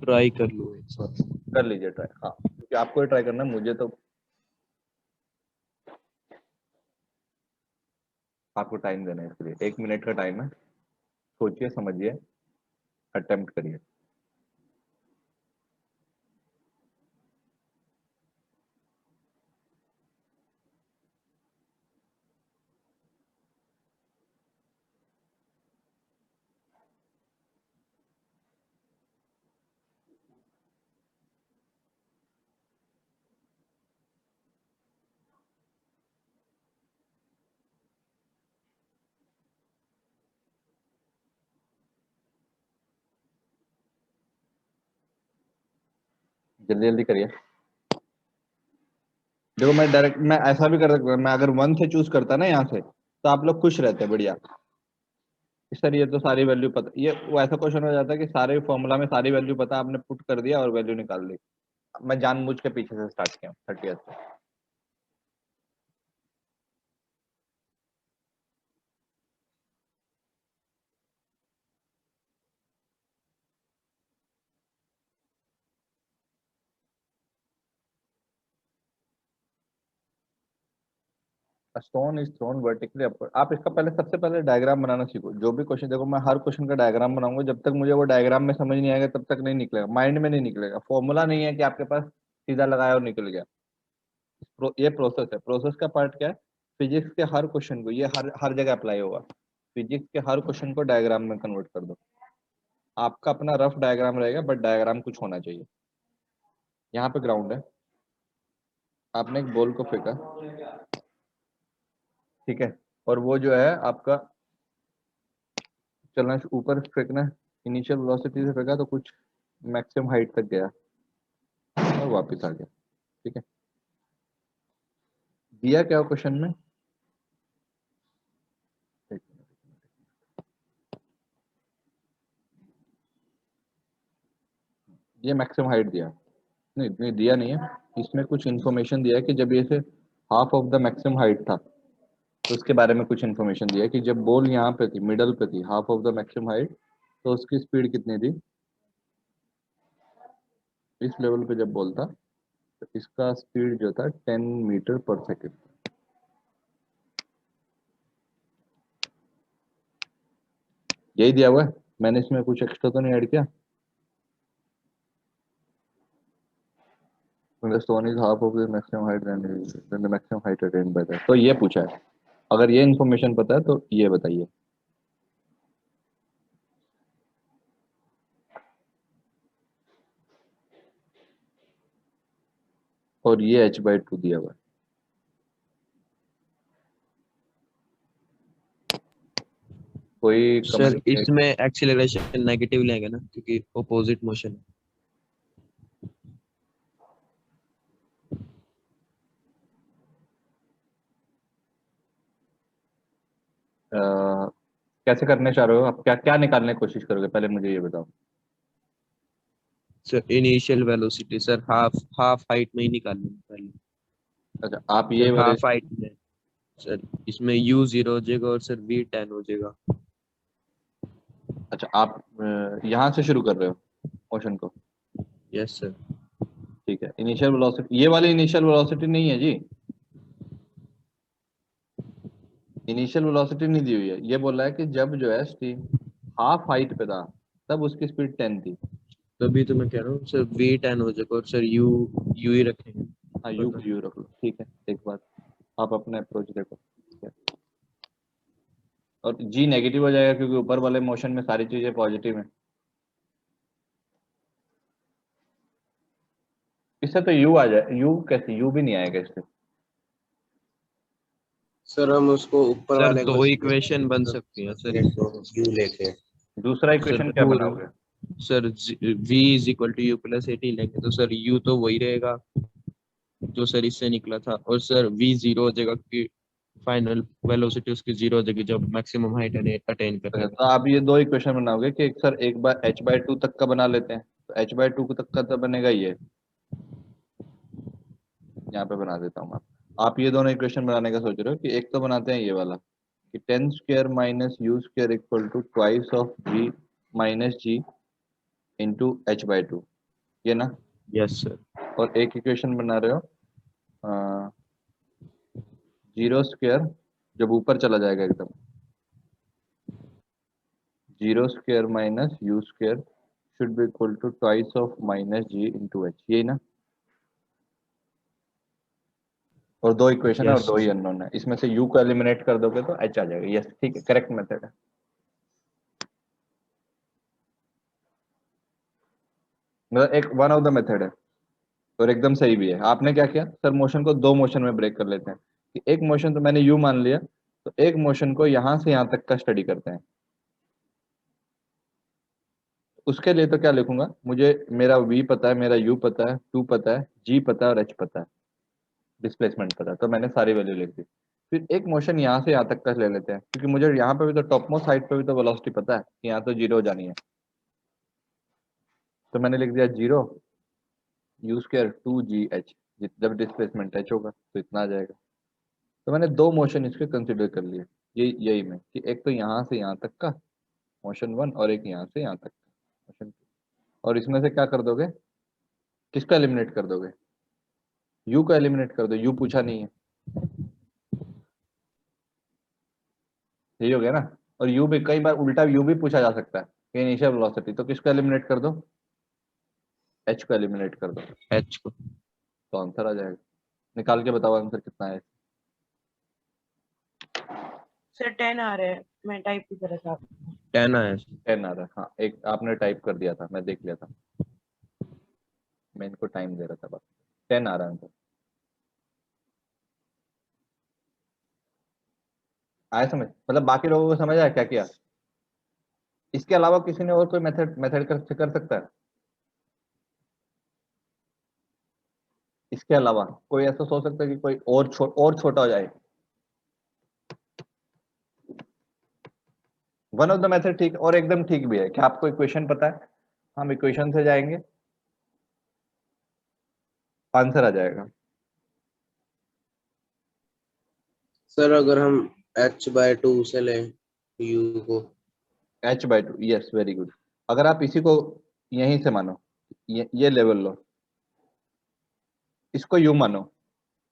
S4: ट्राई कर लो एक साथ।
S1: कर लीजिए ट्राई, हाँ, क्योंकि आपको ही ट्राई करना है, मुझे तो आपको टाइम देना है। इसके लिए 1 मिनट का टाइम है, सोचिए, समझिए, अटेम्प्ट करिए। जल्दी जल्दी करिए। देखो, मैं ऐसा भी कर सकता, मैं अगर 1 से चूज करता ना यहाँ से, तो आप लोग खुश रहते बढ़िया। इस तरह ये तो सारी वैल्यू पता, ये वो ऐसा क्वेश्चन हो जाता है कि सारे फॉर्मूला में सारी वैल्यू पता, आपने पुट कर दिया और वैल्यू निकाल दी। मैं जानबूझ के पीछे से स्टार्ट किया 30th से। Stone is thrown vertically upward. आप इसका पहले सबसे पहले डायग्राम बनाना सीखो। जो भी क्वेश्चन, देखो मैं हर क्वेश्चन का डायग्राम बनाऊंगा, जब तक मुझे वो डायग्राम में समझ नहीं आएगा तब तक नहीं निकलेगा, माइंड में नहीं निकलेगा। फॉर्मूला नहीं है कि आपके पास सीधा लगाया और निकल गया। ये प्रोसेस है। प्रोसेस का पार्ट क्या है? फिजिक्स के हर क्वेश्चन को, ये हर हर जगह अप्लाई होगा। फिजिक्स के हर क्वेश्चन को डायग्राम में कन्वर्ट कर दो। आपका अपना रफ डायग्राम रहेगा, बट डायग्राम कुछ होना चाहिए। यहाँ पे ग्राउंड है, आपने एक बॉल को फेंका, ठीक है, और वो जो है आपका चलना ऊपर फेंकना, इनिशियल वेलोसिटी से फेंका तो कुछ मैक्सिमम हाइट तक गया और वापस आ गया, ठीक है। दिया क्या क्वेश्चन में? एक मिनट। ये मैक्सिमम हाइट दिया नहीं, नहीं दिया नहीं है। इसमें कुछ इन्फॉर्मेशन दिया है कि जब ये से half of the maximum height था तो उसके बारे में कुछ इन्फॉर्मेशन दिया है कि जब बॉल यहाँ पे थी, मिडल पे थी, half of the maximum height, तो उसकी स्पीड कितनी थी इस लेवल पे जब बॉल था, तो इसका स्पीड जो था 10 मीटर पर सेकेंड। यही दिया हुआ है, मैंने इसमें कुछ एक्स्ट्रा तो नहीं ऐड किया। The stone is half of the maximum height than the maximum height attained by that। तो ये पूछा है। अगर ये इन्फॉर्मेशन पता है तो ये बताइए। और ये h/2 दिया हुआ है। कोई
S4: सर
S1: कमेंट?
S4: इसमें एक्सीलरेशन नेगेटिव लेंगे ना, क्योंकि अपोजिट मोशन।
S1: कैसे करने चाह रहे हो आप? क्या क्या निकालने की कोशिश करोगे, पहले मुझे ये बताओ।
S4: Sir initial velocity sir half half height में ही निकालनी है पहले।
S1: अच्छा, आप ये
S4: सर
S1: वाले,
S4: हाफ हाइट में सर इसमें u 0 हो जाएगा और सर v 10 हो जाएगा।
S1: अच्छा आप यहाँ से शुरू कर रहे हो मोशन को?
S4: Yes sir.
S1: ठीक है, इनिशियल वेलोसिटी, ये वाली इनिशियल वेलोसिटी नहीं है जी। इनिशियल वेलोसिटी नहीं दी हुई है। ये बोल रहा है कि जब जो है स्टीम हाफ हाइट पे था तब उसकी स्पीड 10 थी।
S4: तभी तो मैं कह रहा हूँ सर v 10 हो जाएगा और सर u u ही रखेंगे।
S1: हाँ, यू रख लो, ठीक है। एक बात, आप अपने अप्रोच देखो, ठीक है। और जी नेगेटिव हो जाएगा क्योंकि ऊपर वाले मोशन में सारी चीजें पॉजिटिव हैं। इससे तो यू आ जाए, यू कैसे, यू भी नहीं आएगा इससे।
S2: सर हम उसको ऊपर
S4: सर
S2: वाले
S4: दो
S2: को
S4: इक्वेशन बन सकती हैं सर इससे।
S2: यू लेके।
S1: दूसरा
S4: सर
S1: इक्वेशन क्या बनाओगे?
S4: Sir v is equal to u plus 80 लेंगे तो सर u तो वही रहेगा जो सर इससे निकला था, और सर v 0 हो जाएगा कि फाइनल वेलोसिटी उसकी 0 हो जाएगी जब मैक्सिमम हाइट अटेन कर
S1: अच्छा,
S4: लेगा।
S1: तो आप ये दो इक्वेशन बनाओगे कि एक सर एक बार h/2 तक का बना लेते हैं, तो h/2 तक का तो बनेगा ये, यहाँ पे बना देता हूँ मैं। आप ये दोनों इक्वेशन बनाने का सोच रहे हो कि एक तो बनाते हैं ये वाला कि 10 square minus u square equal to twice of v minus g into h/2, ये ना।
S4: Yes sir.
S1: और एक इक्वेशन बना रहे हो जीरो स्क्वायर, जब ऊपर चला जाएगा एकदम, zero square minus u square should be equal to twice of minus g into h, यही ना। और दो इक्वेशन है और
S4: यस
S1: दो ही अननोन है, इसमें से u को एलिमिनेट कर दोगे तो h आ जाएगा। यस, ठीक है, करेक्ट मेथड है। मतलब एक वन ऑफ द मेथड है और एकदम सही भी है। आपने क्या किया सर, मोशन को दो मोशन में ब्रेक कर लेते हैं कि एक मोशन तो मैंने u मान लिया, तो एक मोशन को यहाँ से यहाँ तक का स्टडी करते हैं। उसके लिए तो क्या लिखूंगा, मुझे मेरा v पता है, मेरा u पता है, 2 पता है, g पता है और h पता है, डिस्प्लेसमेंट पता है, तो मैंने सारी वैल्यू लिख दी। फिर एक मोशन यहाँ से यहाँ तक का ले लेते हैं क्योंकि मुझे यहाँ पे भी तो टॉप मोस्ट हाइट पे भी तो वेलोसिटी पता है कि यहाँ तो जीरो जानी है, तो मैंने लिख दिया जीरो यू स्क्वायर 2gh, जब डिस्प्लेसमेंट h होगा तो इतना आ जाएगा। तो मैंने दो मोशन इसके कंसिडर कर लिए, यही में कि एक तो यहाँ से यहाँ तक का मोशन 1 और एक यहाँ से यहाँ तक का मोशन 2। और इसमें से क्या कर दोगे, किसका एलिमिनेट कर दोगे, u को एलिमिनेट कर दो, u पूछा नहीं है। यही हो गया ना। और यू भी कई बार उल्टा यू भी पूछा जा सकता है कि इनिशियल वेलोसिटी, तो किसको एलिमिनेट कर दो, एच को एलिमिनेट कर दो,
S4: एच को।
S1: तो आंसर आ जाएगा। निकाल के बताओ आंसर कितना है।
S5: सर 10 आ रहा है, मैं टाइप भी कर रहा था।
S4: 10 आया।
S1: 10 आ रहा है, हाँ एक आपने टाइप कर दिया था, मैं देख लिया था, मैं इनको टाइम दे रहा था बस। 10 आ रहा है आंसर। आया समझ, मतलब बाकी लोगों को समझ आया क्या किया। इसके अलावा किसी ने और कोई मेथड मेथड कर सकता है, इसके अलावा कोई ऐसा सोच सकता है कि कोई और और छोटा हो जाए। वन ऑफ द मेथड ठीक और एकदम ठीक भी है। क्या आपको इक्वेशन पता है, हम इक्वेशन से जाएंगे, आंसर आ जाएगा।
S2: सर अगर हम h/2 से लें u को,
S1: h/2, यस वेरी गुड। अगर आप इसी को यहीं से मानो, ये लेवल लो, इसको यू मानो,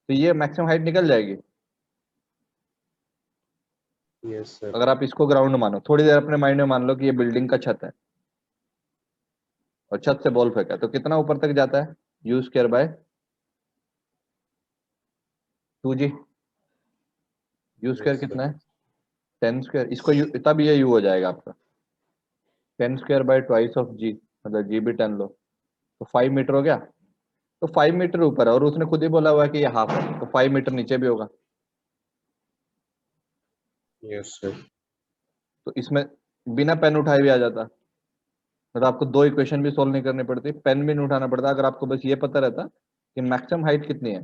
S1: तो ये मैक्सिमम हाइट निकल जाएगी।
S2: यस सर,
S1: अगर आप इसको ग्राउंड मानो, थोड़ी देर अपने माइंड में मान लो कि ये बिल्डिंग का छत है और छत से बॉल फेंका, तो कितना ऊपर तक जाता है, you square by 2g। You square
S2: yes sir,
S1: कितना है, 10 स्क्वायर, इसको यू, तब ये यू हो जाएगा आपका 10 स्क्वायर बाय ट्वाइस ऑफ जी, मतलब जी भी 10 लो, तो 5 मीटर हो गया। तो 5 मीटर ऊपर है और उसने खुद ही बोला हुआ है कि ये हाफ है, तो 5 मीटर नीचे भी होगा।
S2: यस सर,
S1: तो इसमें बिना पेन उठाए भी आ जाता, मतलब आपको दो इक्वेशन भी सोल्व नहीं करनी पड़ती, पेन भी नहीं उठाना पड़ता, अगर आपको बस ये पता रहता कि मैक्सिमम हाइट कितनी है।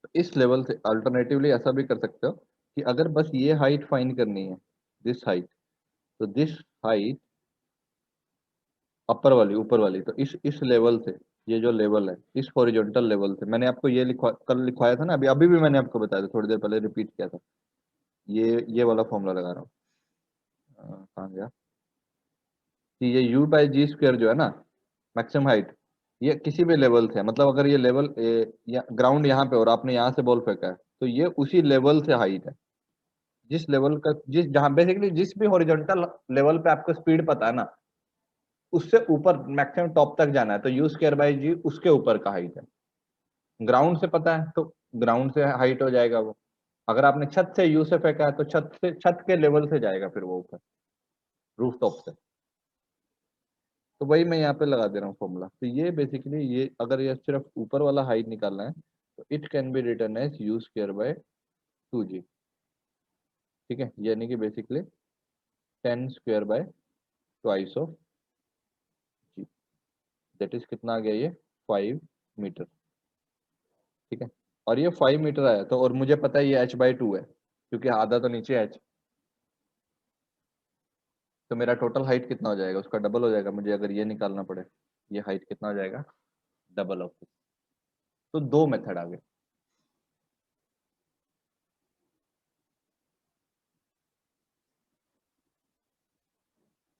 S1: तो इस लेवल से अल्टरनेटिवली ऐसा भी कर सकते हो कि अगर बस ये हाइट फाइंड करनी है, दिस हाइट, तो दिस हाइट अपर वाली ऊपर वाली, तो इस लेवल से, ये जो लेवल है इस हॉरिजॉन्टल लेवल से, मैंने आपको ये कल लिखवाया था ना, अभी अभी भी मैंने आपको बताया था, थोड़ी देर पहले रिपीट किया था, ये वाला फॉर्मूला लगा रहा हूँ। कहाँ गया, कि ये u बाई जी स्क्वायर जो है ना, मैक्सिमम हाइट, ये किसी भी लेवल से है, मतलब अगर ये लेवल ग्राउंड यहाँ पे और आपने यहाँ से बॉल फेंका है, तो ये उसी लेवल से हाइट है, जिस लेवल का, जिस जहां बेसिकली जिस भी हॉरिजॉन्टल लेवल पे आपको स्पीड पता है ना, उससे ऊपर मैक्सिमम टॉप तक जाना है, तो यू स्क्वायर बाई जी उसके ऊपर का हाइट है। ग्राउंड से पता है तो ग्राउंड से हाइट हो जाएगा वो। अगर आपने छत से यू से फेंका है तो छत के लेवल से जाएगा फिर वो ऊपर, रूफ टॉप से। तो वही मैं यहाँ पे लगा दे रहा हूँ फॉर्मूला। तो ये बेसिकली, ये अगर ये सिर्फ ऊपर वाला हाइट निकालना है, तो it can be written as u square by 2g। ठीक है, यानी कि basically 10 square by twice of g, that is कितना आ गया ये, 5 मीटर। ठीक है, और ये 5 मीटर आया, तो और मुझे पता है ये h/2 है, क्योंकि आधा तो नीचे h, तो मेरा टोटल हाइट कितना हो जाएगा, उसका डबल हो जाएगा मुझे अगर ये निकालना पड़े, ये हाइट कितना हो जाएगा, डबल ऑफ। तो दो मेथड आ गए।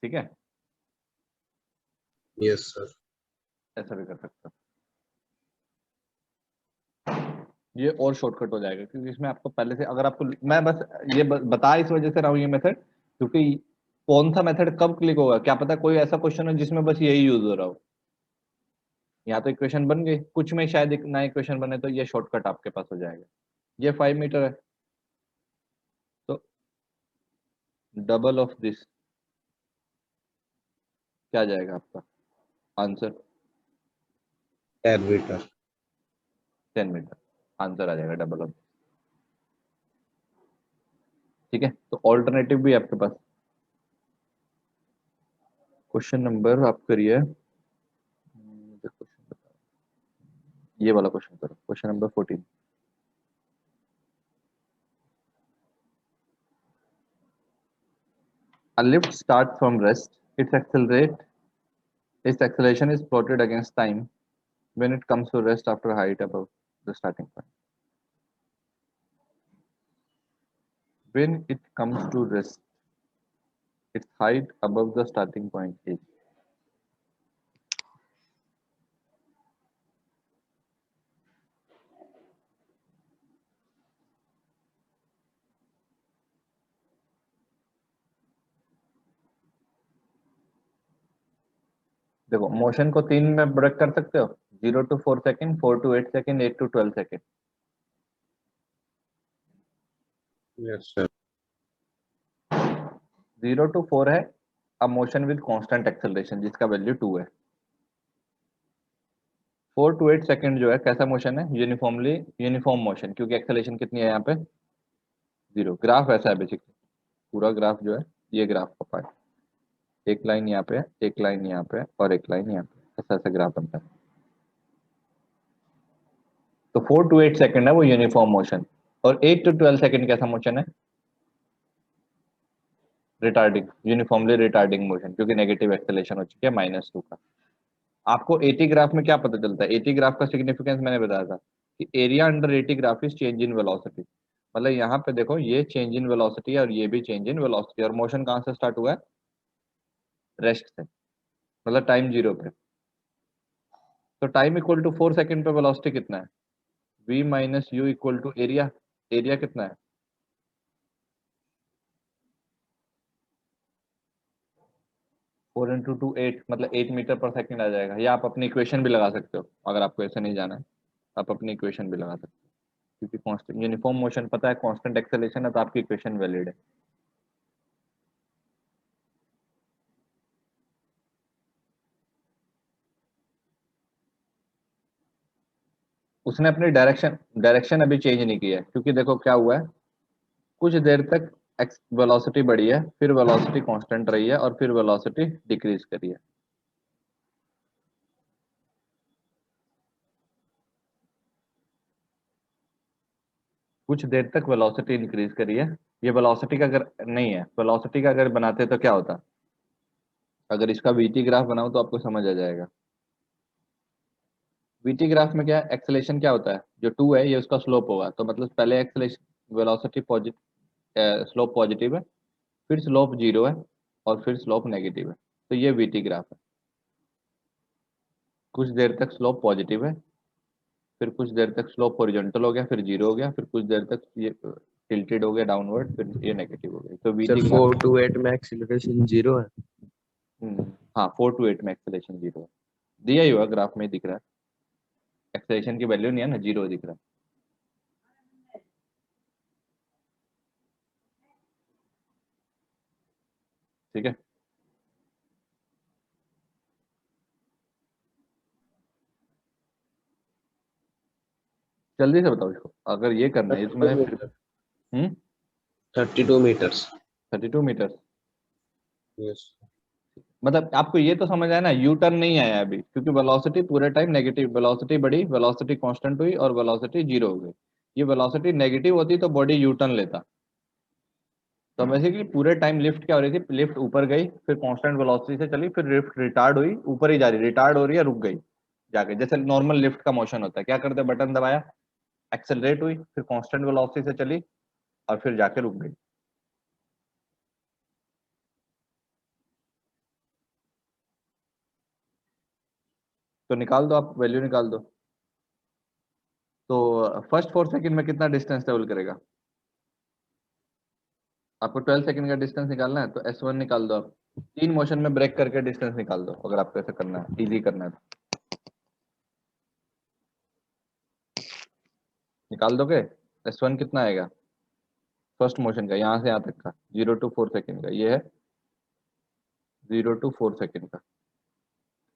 S1: ठीक है,
S2: यस सर,
S1: ऐसा भी कर सकते हो, ये और शॉर्टकट हो जाएगा, क्योंकि इसमें आपको पहले से, अगर आपको, मैं बस ये बता इस वजह से रहा हूँ ये मेथड, क्योंकि कौन सा मेथड कब क्लिक होगा क्या पता, कोई ऐसा क्वेश्चन हो जिसमें बस यही यूज हो रहा हो, या तो इक्वेशन बन गई कुछ में, शायद एक नया इक्वेशन बने, तो ये शॉर्टकट आपके पास हो जाएगा। ये 5 मीटर है, तो डबल ऑफ दिस क्या जाएगा आपका आंसर,
S2: 10 मीटर।
S1: 10 मीटर आंसर आ जाएगा, डबल ऑफ। ठीक है, तो ऑल्टरनेटिव भी आपके पास। क्वेश्चन नंबर आप करिए, मुझे क्वेश्चन बताओ, ये वाला क्वेश्चन करो, question number 14। A lift starts from rest. Its acceleration is plotted against time when it comes to rest after height above the starting point. When it comes to rest, its height above the starting point is. देखो मोशन को 3 में ब्रेक कर सकते हो, 0 to 4 second, 4 to 8 second, 8 to 12 second.
S2: Yes sir.
S1: 0 to 4 है अब मोशन विद कांस्टेंट एक्सेलरेशन जिसका वैल्यू 2 है। 4 to 8 सेकेंड जो है कैसा मोशन है, यूनिफॉर्म मोशन, क्योंकि एक्सेलरेशन कितनी है यहाँ पे 0। ग्राफ ऐसा है बेसिकली, पूरा ग्राफ जो है ये ग्राफ का पार्ट, एक लाइन यहाँ पे, एक लाइन यहाँ पे और एक लाइन यहाँ पे, ऐसा ऐसा ग्राफ बनता है। तो 4 to 8 सेकेंड है वो यूनिफॉर्म मोशन, और 8 to 12 सेकेंड कैसा मोशन है, रिटार्डिंग, यूनिफॉर्मली रिटार्डिंग मोशन, क्योंकि नेगेटिव एक्सेलरेशन हो चुकी है -2 का। आपको एटी ग्राफ में क्या पता चलता है, एटी ग्राफ का सिग्निफिकेंस मैंने बताया था कि area under eighty graph is change in velocity. मतलब यहाँ पे देखो ये चेंज इन वेलोसिटी है और ये भी चेंज इन वेलोसिटी, और मोशन कहाँ से स्टार्ट हुआ है, रेस्ट से, मतलब टाइम 0 पे। तो टाइम इक्वल टू 4 सेकेंड पे वेलोसिटी कितना है, v minus u equal to area, area कितना है 4 इंटू 2 8, मतलब 8 मीटर पर सेकेंड आ जाएगा। या आप अपनी इक्वेशन भी लगा सकते हो, अगर आपको ऐसे नहीं जाना है आप अपनी इक्वेशन भी लगा सकते हो, क्योंकि कांस्टेंट यूनिफॉर्म मोशन पता है, कांस्टेंट एक्सेलरेशन है, तो आपकी इक्वेशन वैलिड है। उसने अपनी डायरेक्शन अभी चेंज नहीं की है, क्योंकि देखो क्या हुआ है, कुछ देर तक वेलोसिटी बढ़ी है, फिर वेलोसिटी कांस्टेंट रही है और फिर वेलोसिटी डिक्रीज करी है। कुछ देर तक वेलोसिटी इंक्रीज करी है। ये वेलोसिटी का अगर नहीं है, वेलोसिटी का अगर बनाते तो क्या होता, अगर इसका वीटी ग्राफ बनाऊं तो आपको समझ आ जाएगा। वीटी ग्राफ में क्या है, एक्सेलेरेशन क्या होता है, जो 2 है ये उसका स्लोप होगा, तो मतलब पहले acceleration velocity positive, slope positive है, फिर स्लोप 0 है और फिर स्लोप नेगेटिव है। तो ये वीटी ग्राफ है, कुछ देर तक स्लोप पॉजिटिव है, फिर कुछ देर तक स्लोप हॉरिजॉन्टल हो गया, फिर 0 हो गया, फिर कुछ देर तक ये टिल्टेड हो गया डाउनवर्ड, फिर ये नेगेटिव हो गया। तो
S4: सर
S1: वीटी
S4: 4
S1: ग्राफ,
S4: to 8 में एक्सीलरेशन 0 है।
S1: हाँ 4 to 8 में एक्सेलेरेशन 0 है, दिया ही हुआ ग्राफ में ही दिख रहा है, एक्सेलेरेशन की वैल्यू नहीं है ना, 0 दिख रहा है। ठीक है, जल्दी से बताओ इसको, अगर ये करना है इसमें फिर
S2: 32 मीटर्स।
S1: 32 मीटर।
S2: यस।
S1: मतलब आपको ये तो समझ आया ना, यू टर्न नहीं आया अभी, क्योंकि वेलोसिटी पूरे टाइम नेगेटिव, वेलोसिटी बढ़ी, वेलोसिटी कांस्टेंट हुई और वेलोसिटी 0 हो गई। ये वेलोसिटी नेगेटिव होती तो बॉडी यू टर्न लेता। तो बेसिकली पूरे टाइम लिफ्ट क्या हो रही थी, लिफ्ट ऊपर गई, फिर कांस्टेंट वेलोसिटी से चली, फिर लिफ्ट रिटार्ड हुई, ऊपर ही जा रही, रिटार्ड हो रही है, रुक गई जाके, जैसे नॉर्मल लिफ्ट का मोशन होता है। क्या करते, बटन दबाया, एक्सेलरेट हुई, फिर कांस्टेंट वेलोसिटी से चली और फिर जाके रुक गई। तो निकाल दो, आप वैल्यू निकाल दो। तो फर्स्ट 4 सेकंड में कितना डिस्टेंस ट्रेवल करेगा, आपको 12 सेकंड का डिस्टेंस निकालना है, तो S1 निकाल दो आप। 3 मोशन में ब्रेक करके डिस्टेंस निकाल दो, अगर आपको ऐसा करना है, इजी करना है तो निकाल दोगे। S1 कितना आएगा फर्स्ट मोशन का, यहाँ से यहाँ तक का, 0 to 4 सेकंड का, ये है 0 to 4 सेकंड का।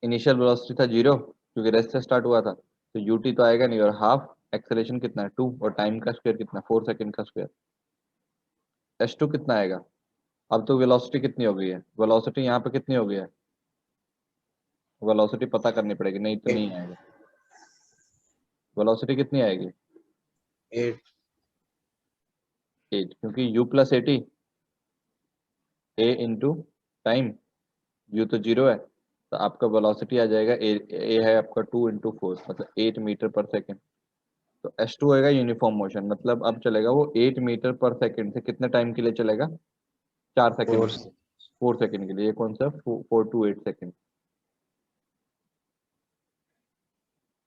S1: इनिशियल वेलोसिटी था 0, क्योंकि रेस्ट से स्टार्ट हुआ था, तो यूटी तो आएगा नहीं, और हाफ एक्सेलरेशन कितना है 2, और टाइम का स्क्वायर कितना, 4 सेकंड का स्क्वायर। S2 कितना आएगा, अब तो वेलोसिटी कितनी हो गई है, वेलोसिटी यहाँ पे कितनी हो गई है, वेलोसिटी पता करनी पड़ेगी, नहीं तो नहीं आएगा। वेलोसिटी कितनी आएगी
S2: 8।
S1: 8, क्योंकि u plus 80 a into time, u तो 0 है, तो आपका वेलोसिटी आ जाएगा a है आपका 2 इंटू 4, मतलब 8 मीटर पर सेकेंड। तो S2 होएगा यूनिफॉर्म मोशन, मतलब अब चलेगा वो 8 मीटर पर सेकेंड से कितने टाइम के लिए चलेगा, 4 सेकेंड, 4 सेकेंड के लिए। ये कौन सा, 4 to 8 सेकेंड।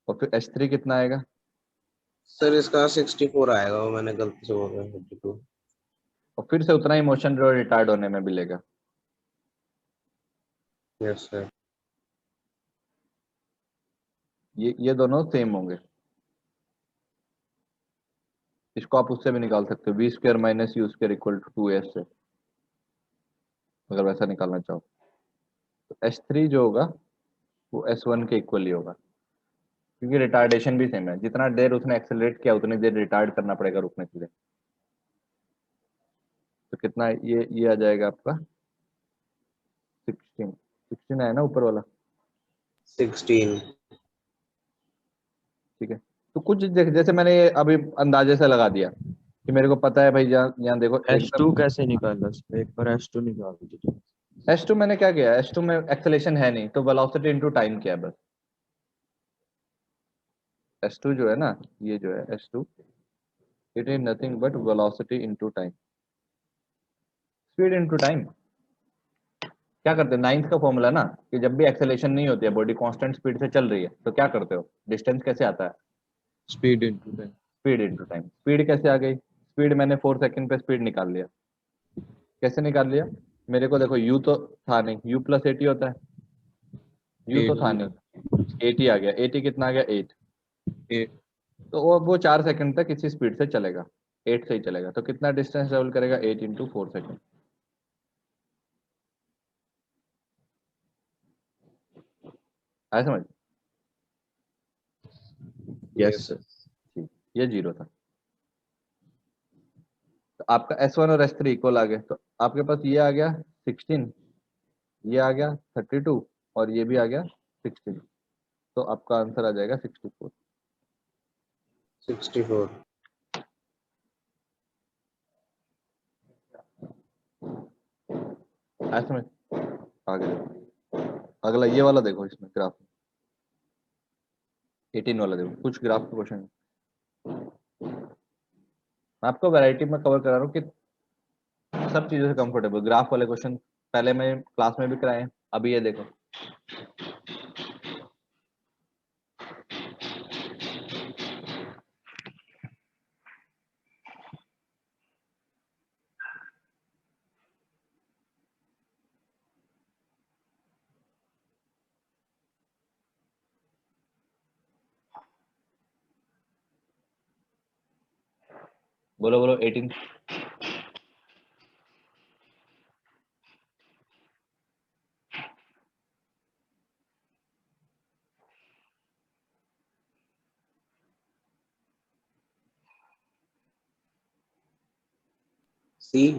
S1: और फिर S3 कितना आएगा,
S2: सर इसका 64 आएगा, वो मैंने गलती से बोल दिया 52।
S1: और फिर से उतना ही मोशन रिटार्ड होने में मिलेगा।
S2: Yes sir.
S1: ये दोनों सेम होंगे। इसको आप उससे भी निकाल सकते हो, v square minus u square equal to 2s से, अगर वैसा निकालना चाहो तो S3 जो होगा वो S1 के इक्वल ही होगा, क्योंकि रिटार्डेशन भी सेम है, जितना देर उसने एक्सेलरेट किया उतनी देर रिटार्ड करना पड़ेगा रुकने के लिए। तो कितना ये आ जाएगा आपका 16 है ना ऊपर वाला,
S2: 16।
S1: ठीक है। तो कुछ जैसे मैंने ये अभी अंदाजे से लगा दिया कि मेरे को पता है भाई, यहाँ देखो
S4: S2 कैसे निकालना, एक बार S2 निकाल दीजिए।
S1: S2 मैंने क्या किया, S2 में एक्सेलेरेशन है नहीं, तो वेलोसिटी इनटू टाइम किया है बस। S2 जो है ना, ये जो है S2, it is nothing but velocity into time, speed into time. क्या करते हैं, नाइन्थ का फॉर्मूला ना, कि जब भी एक्सेलेरेशन नहीं होती है, बॉडी कांस्टेंट स्पीड से चल रही है, तो क्या करते हो, डिस्टेंस कैसे आता है,
S4: speed into time.
S1: Speed into time. Speed कैसे आ गई, स्पीड मैंने 4 सेकंड पे स्पीड निकाल लिया। कैसे निकाल लिया, मेरे को देखो u तो था नहीं, u प्लस 80 होता है, u तो था नहीं, 80 आ गया, 80 कितना आ गया 8,
S4: 8
S1: तो वो 4 सेकंड तक इसी स्पीड से चलेगा, 8 से ही चलेगा, तो कितना डिस्टेंस ट्रेवल करेगा, 8 इंटू 4 सेकेंड। आया समझ,
S4: यस सर।
S1: ठीक, ये 0 था। तो आपका S1 और S3 इक्वल आ गए, तो आपके पास ये आ गया 16, ये आ गया 32 और ये भी आ गया 16, तो आपका आंसर आ जाएगा 64।
S2: 64।
S1: आया समझ, आगे देखो। अगला ये वाला देखो, इसमें ग्राफ 18 वाला देखो, कुछ ग्राफ का क्वेश्चन। मैं आपको वैरायटी में कवर करा रहा हूँ कि सब चीजों से कंफर्टेबल। ग्राफ वाले क्वेश्चन पहले मैं क्लास में भी कराए हैं, अभी ये देखो। बोलो बोलो 18।
S2: C.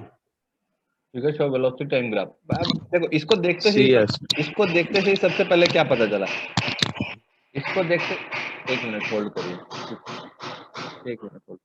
S1: Figure show velocity time graph. अब देखो, इसको देखते
S4: सी
S1: ही
S4: एस।
S1: इसको देखते ही सबसे पहले क्या पता चला, इसको देखते, एक मिनट होल्ड करिए, एक मिनट होल्ड।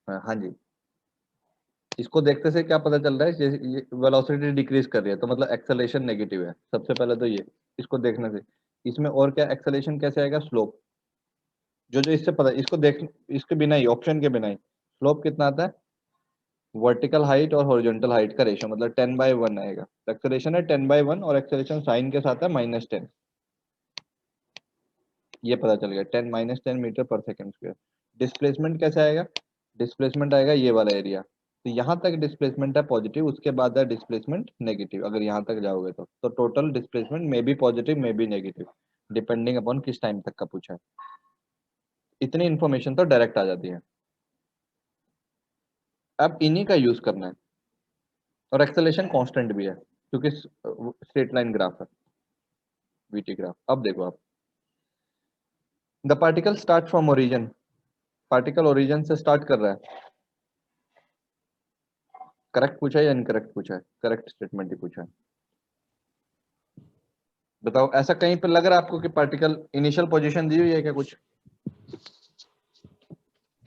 S1: हाँ जी, इसको देखते से क्या पता चल रहा है, जैसे ये वेलोसिटी डिक्रीज कर रही है, तो मतलब एक्सेलेरेशन नेगेटिव है, सबसे पहले तो ये, इसको देखने से। इसमें और क्या, एक्सेलेरेशन कैसे आएगा, स्लोप, जो इससे पता, इसको देख, इसके बिना ही, ऑप्शन के बिना ही स्लोप कितना आता है, वर्टिकल हाइट और हॉरिजॉन्टल हाइट का रेशियो, मतलब 10/1 आएगा। एक्सेलेरेशन है 10/1 और एक्सेलेरेशन साइन के साथ है -10, ये पता चल गया, 10 - 10 metre per second square. Displacement कैसे आएगा, डिस्प्लेसमेंट आएगा ये वाला एरिया, तो यहाँ तक डिस्प्लेसमेंट है पॉजिटिव, उसके बाद है डिस्प्लेसमेंट नेगेटिव, अगर यहाँ तक जाओगे तो total displacement may be positive may be negative, depending upon किस टाइम तक का पूछा है। इतनी इन्फॉर्मेशन तो डायरेक्ट आ जाती है, अब इन्हीं का यूज करना है। और एक्सेलेरेशन कांस्टेंट भी है, क्योंकि स्ट्रेट लाइन ग्राफ है, वीटी ग्राफ। अब देखो आप, the particle start from origin particle origin से स्टार्ट कर रहा है। करेक्ट पूछा है या इनकरेक्ट पूछा है? करेक्ट स्टेटमेंट ही पूछा है। बताओ, ऐसा कहीं पर लग रहा है आपको कि पार्टिकल इनिशियल पोजीशन दी हुई है क्या कुछ?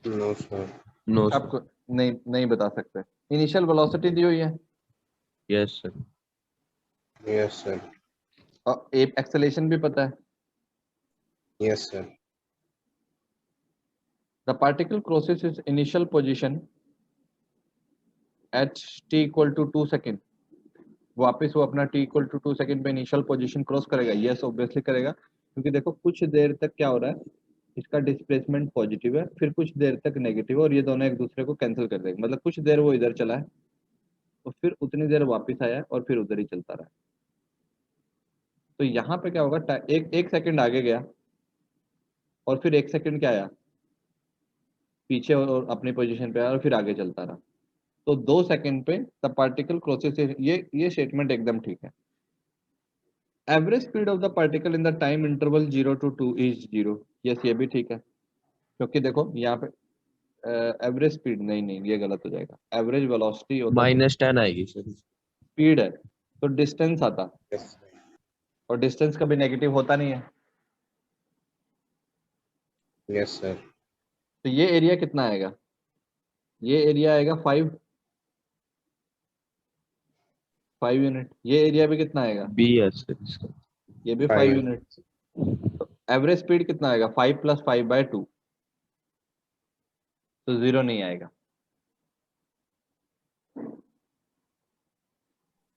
S2: No sir.
S4: No sir.
S1: आपको नहीं नहीं बता सकते। इनिशियल वेलोसिटी दी हुई है
S4: यस सर।
S2: Yes sir.
S1: और एक्सेलेरेशन भी पता है।
S2: Yes sir.
S1: The particle crosses is initial position at t equal to 2 second. वापस वो अपना t इक्वल टू 2 सेकेंड पे इनिशियल पोजीशन क्रॉस करेगा। यस ऑब्वियसली करेगा, क्योंकि देखो कुछ देर तक क्या हो रहा है, इसका डिस्प्लेसमेंट पॉजिटिव है, फिर कुछ देर तक नेगेटिव है, और ये दोनों एक दूसरे को कैंसिल कर देंगे। मतलब कुछ देर वो इधर चला है और फिर उतनी देर वापस आया और फिर उधर ही चलता रहा। तो यहाँ पे क्या होगा, एक सेकंड आगे गया और फिर एक सेकंड क्या आया, पीछे और अपनी पोजीशन पे आया और फिर आगे चलता रहा। तो 2 सेकंड पे द पार्टिकल क्रॉसेस, ये स्टेटमेंट एकदम ठीक है। Average speed of the particle in the time interval 0 to 2 is 0। Yes, ये भी ठीक है, क्योंकि देखो यहाँ पे एवरेज स्पीड नहीं नहीं, ये गलत हो जाएगा। एवरेज वेलोसिटी होता तो
S4: -10 आएगी सर।
S1: स्पीड है, तो डिस्टेंस आता,
S2: यस
S1: और डिस्टेंस कभी नेगेटिव होता नहीं है।
S2: Yes sir.
S1: तो ये एरिया कितना आएगा? ये एरिया आएगा 5 यूनिट। ये एरिया भी कितना आएगा?
S4: बी है सर इसका।
S1: ये भी 5
S2: 5
S1: यूनिट। तो एवरेज स्पीड कितना आएगा? 5 + 5/2, तो 0 नहीं आएगा।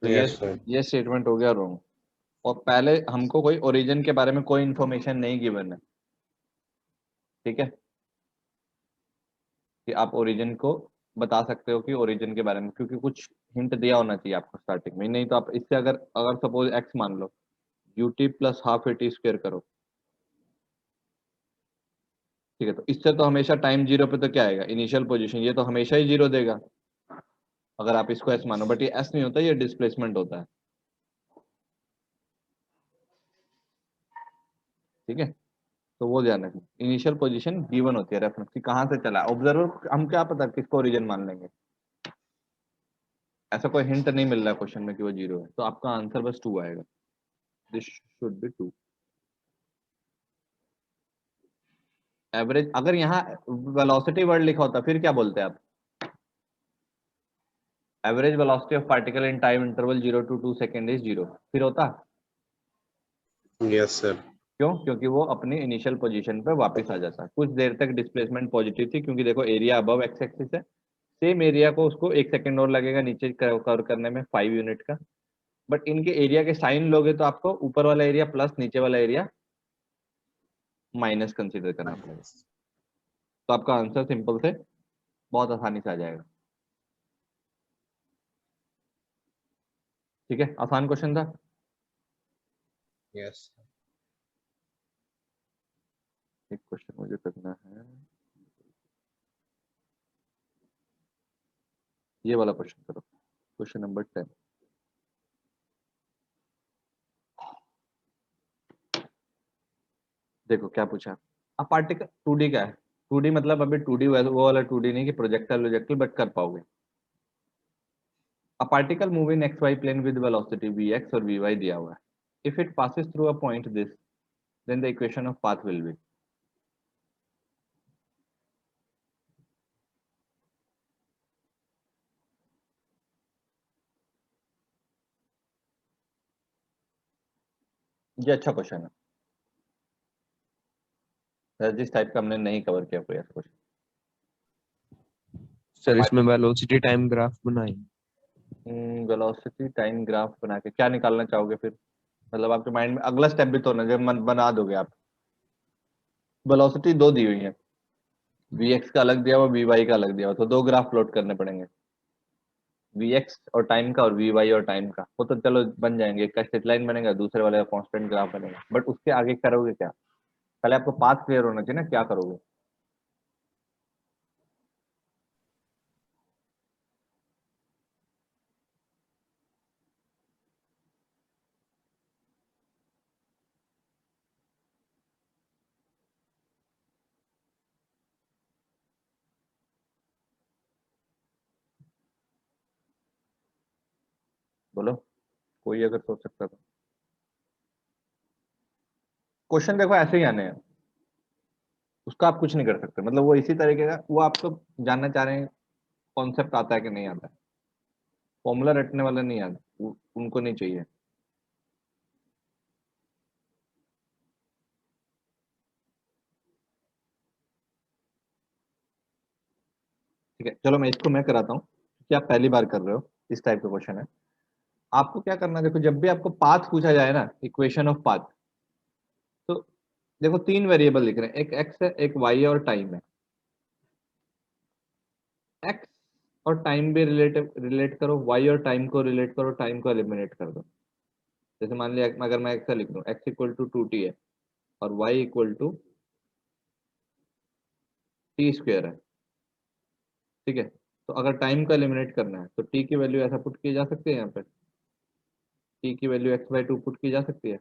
S1: तो
S2: यस सर।
S1: ये स्टेटमेंट हो गया रॉन्ग। और पहले हमको कोई ओरिजिन के बारे में कोई इंफॉर्मेशन नहीं गिवन है, ठीक है, कि आप ओरिजिन को बता सकते हो कि ओरिजिन के बारे में, क्योंकि कुछ हिंट दिया होना चाहिए आपको स्टार्टिंग में। नहीं तो आप इससे अगर अगर सपोज x मान लो, ut + ½ at स्क्वायर करो, ठीक है, तो इससे तो हमेशा टाइम 0 पे तो क्या आएगा, इनिशियल पोजीशन, ये तो हमेशा ही 0 देगा अगर आप इसको s मानो। बट ये s नहीं होता, ये डिस्प्लेसमेंट होता है, ठीक है। तो वो ध्यान रखना, इनिशियल पोजीशन गिवन होती है रेफरेंस की, कहाँ से चला ऑब्जर्वर, हम क्या पता किसको ओरिजिन मान लेंगे। ऐसा कोई हिंट नहीं मिल रहा है क्वेश्चन में कि वो 0 है, तो आपका आंसर बस 2 आएगा। This should be 2। एवरेज, अगर यहाँ वेलोसिटी वर्ड लिखा होता फिर क्या बोलते आप? Average velocity of particle in time interval 0 to 2 second is 0, फिर होता?
S2: Yes sir.
S1: क्यों? क्योंकि वो अपनी इनिशियल पोजीशन पे वापस आ जाता है। कुछ देर तक डिस्प्लेसमेंट पॉजिटिव थी, क्योंकि देखो एरिया अबव एक्स एक्सिस है, सेम एरिया को उसको 1 सेकंड और लगेगा नीचे कवर करने में, 5 यूनिट का। बट इनके एरिया के साइन लोगे तो आपको ऊपर वाला एरिया प्लस नीचे वाला एरिया माइनस कंसीडर करना पड़ेगा। तो आपका आंसर सिंपल से बहुत आसानी से आ जाएगा, ठीक है। आसान क्वेश्चन था।
S2: यस।
S1: एक क्वेश्चन मुझे करना है, ये वाला क्वेश्चन करो, क्वेश्चन नंबर 10। देखो क्या पूछा। अब पार्टिकल 2D का है। 2D मतलब अभी 2D वो वाला 2D नहीं कि प्रोजेक्टाइल प्रोजेक्टाइल, बट कर पाओगे। A particle move in x y plane with velocity vx और vy दिया हुआ है। If it passes through a point this, then the equation of path will be. ये अच्छा क्वेश्चन है, जिस टाइप का हमने नहीं कवर किया कोई ऐसा क्वेश्चन।
S4: सर इसमें वेलोसिटी टाइम ग्राफ बनाए।
S1: वेलोसिटी टाइम ग्राफ बना के क्या निकालना चाहोगे फिर? मतलब आपके माइंड में अगला स्टेप भी तो ना, जब बना दोगे आप। वेलोसिटी दो दी हुई है, vx का अलग दिया हुआ, vy का अलग दिया हुआ, तो दो ग्राफ प्लॉट करने पड़ेंगे, vx और टाइम का और vy और टाइम का। वो तो चलो बन जाएंगे, एक का स्ट्रेट लाइन बनेगा, दूसरे वाले का कांस्टेंट ग्राफ बनेगा। बट उसके आगे करोगे क्या? पहले आपको पाथ क्लियर होना चाहिए ना, क्या करोगे। बोलो, कोई अगर सोच सकता तो। क्वेश्चन देखो ऐसे ही आने हैं, उसका आप कुछ नहीं कर सकते, मतलब वो इसी तरीके का, वो आपको जानना चाह रहे हैं कॉन्सेप्ट आता है कि नहीं आता है, फॉर्मूला रटने वाला नहीं आता, उनको नहीं चाहिए। ठीक है, चलो मैं कराता हूँ, कि आप पहली बार कर रहे हो, इस टाइप का क्वेश्चन है। आपको क्या करना है, देखो जब भी आपको पाथ पूछा जाए ना, इक्वेशन ऑफ पाथ, तो देखो तीन वेरिएबल लिख रहे हैं, एक एक्स है, एक वाई है और टाइम है। एक्स और टाइम भी रिलेट करो, वाई और टाइम को रिलेट करो, टाइम को एलिमिनेट कर दो। जैसे मान लिया अगर मैं एक्स लिख दूं, एक्स इक्वल टू 2t है और y equal to t square है, ठीक है। तो अगर टाइम को एलिमिनेट करना है तो टी की वैल्यू ऐसा पुट की जा सकती है, यहाँ पे टी की वैल्यू x/2 पुट की जा सकती है,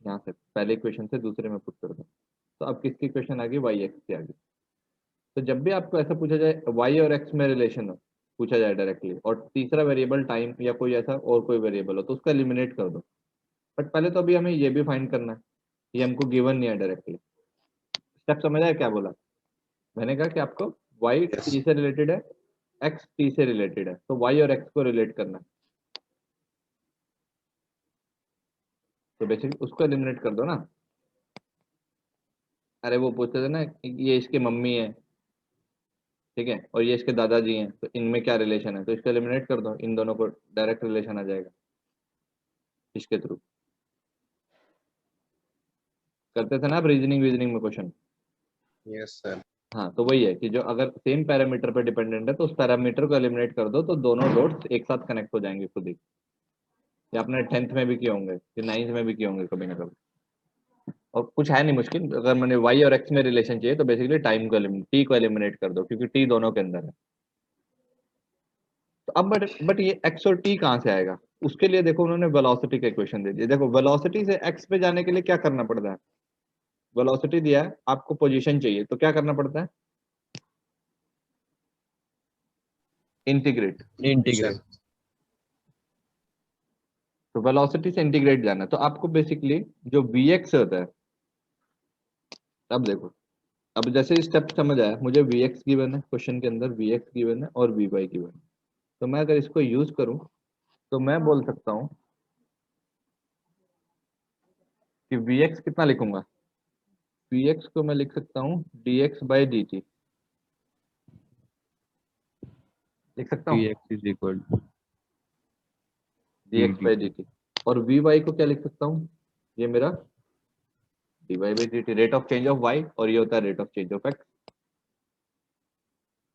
S1: यहाँ से पहले इक्वेशन से दूसरे में पुट कर दो, तो अब किसकी इक्वेशन आ गई, वाई एक्स की आ गई। तो जब भी आपको ऐसा पूछा जाए वाई और एक्स में रिलेशन हो, पूछा जाए डायरेक्टली, और तीसरा वेरिएबल टाइम या कोई ऐसा और कोई वेरिएबल हो, तो उसको एलिमिनेट कर दो। बट पहले तो अभी हमें ये भी फाइंड करना है, ये हमको गिवन नहीं है डायरेक्टली। स्टेप समझ आया क्या बोला मैंने? कहा कि आपको वाई
S2: यस
S1: टी से रिलेटेड है, एक्स टी से रिलेटेड है, तो वाई और एक्स को रिलेट करना है, तो बेसिकली उसको एलिमिनेट कर दो ना। अरे वो पूछते थे ना कि ये इसकी मम्मी है, ठीक है, और ये इसके दादाजी हैं, तो इनमें क्या रिलेशन है, तो इसको एलिमिनेट कर दो, इन दोनों को डायरेक्ट रिलेशन आ जाएगा इसके थ्रू। करते थे ना आप रीजनिंग वीजनिंग में क्वेश्चन।
S2: Yes sir.
S1: हाँ, तो वही है कि जो अगर सेम पैरामीटर पे डिपेंडेंट है तो उस पैरामीटर को एलिमिनेट कर दो, तो दोनों डॉट्स एक साथ कनेक्ट हो जाएंगे खुद ही। ये आपने 10th में भी किए होंगे, फिर 9th में भी किए होंगे कभी ना कभी। और कुछ है नहीं मुश्किल, अगर मैंने वाई और एक्स में रिलेशन चाहिए तो बेसिकली टाइम को टी को एलिमिनेट कर दो, क्योंकि टी दोनों के अंदर है। तो अब बट ये एक्स और टी कहाँ से आएगा, उसके लिए देखो उन्होंने वेलोसिटी का इक्वेशन दे दिया। देखो वेलोसिटी से एक्स पे जाने के लिए क्या करना पड़ता है, वेलोसिटी दिया है आपको, पोजीशन चाहिए, तो क्या करना पड़ता है, इंटीग्रेट।
S4: इंटीग्रेट।
S1: तो वेलोसिटी से इंटीग्रेट जाना है, तो आपको बेसिकली जो वी एक्स होता है, अब देखो, अब जैसे स्टेप समझ आया मुझे, वी एक्स गिवन है क्वेश्चन के अंदर, वी एक्स गिवन है और वी वाई गिवन है, तो मैं अगर इसको यूज करूं तो मैं बोल सकता हूं कि वी एक्स कितना लिखूंगा, वी एक्स को मैं लिख सकता हूं d x by D T, लिख सकता हूँ
S4: px is equal to
S1: d x by D t. और वी वाई को क्या लिख सकता हूँ, ये मेरा d y by D t, rate of change of y, और ये होता है rate of change of x,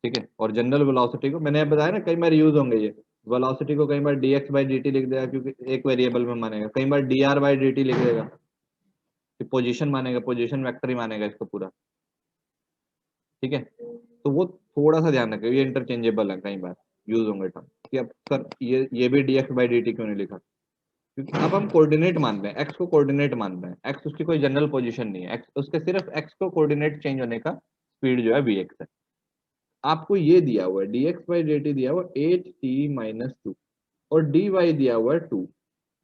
S1: ठीक है। और जनरल वेलोसिटी को मैंने बताया ना, कई बार यूज होंगे ये, वेलोसिटी को कई बार D x by D T लिख देगा क्योंकि एक वेरिएबल में मानेगा, कई बार D R by D T लिख देगा कि पोजीशन मानेगा, पोजीशन वेक्टर ही मानेगा इसको पूरा, ठीक है। तो वो थोड़ा सा ध्यान रखें, ये इंटरचेंजेबल है, कई बार यूज होंगे टर्म कि अब सर ये भी D x by D T क्यों नहीं लिखा, क्योंकि अब हम कोऑर्डिनेट मान रहे हैं, एक्स को कोऑर्डिनेट मान रहे हैं, एक्स उसकी कोई जनरल पोजीशन नहीं है, एक्स उसके सिर्फ एक्स को कोऑर्डिनेट चेंज होने का स्पीड जो है वी एक्स है। आपको ये दिया हुआ है d x by D t दिया हुआ एच टी माइनस टू, और डी वाई दिया हुआ है 2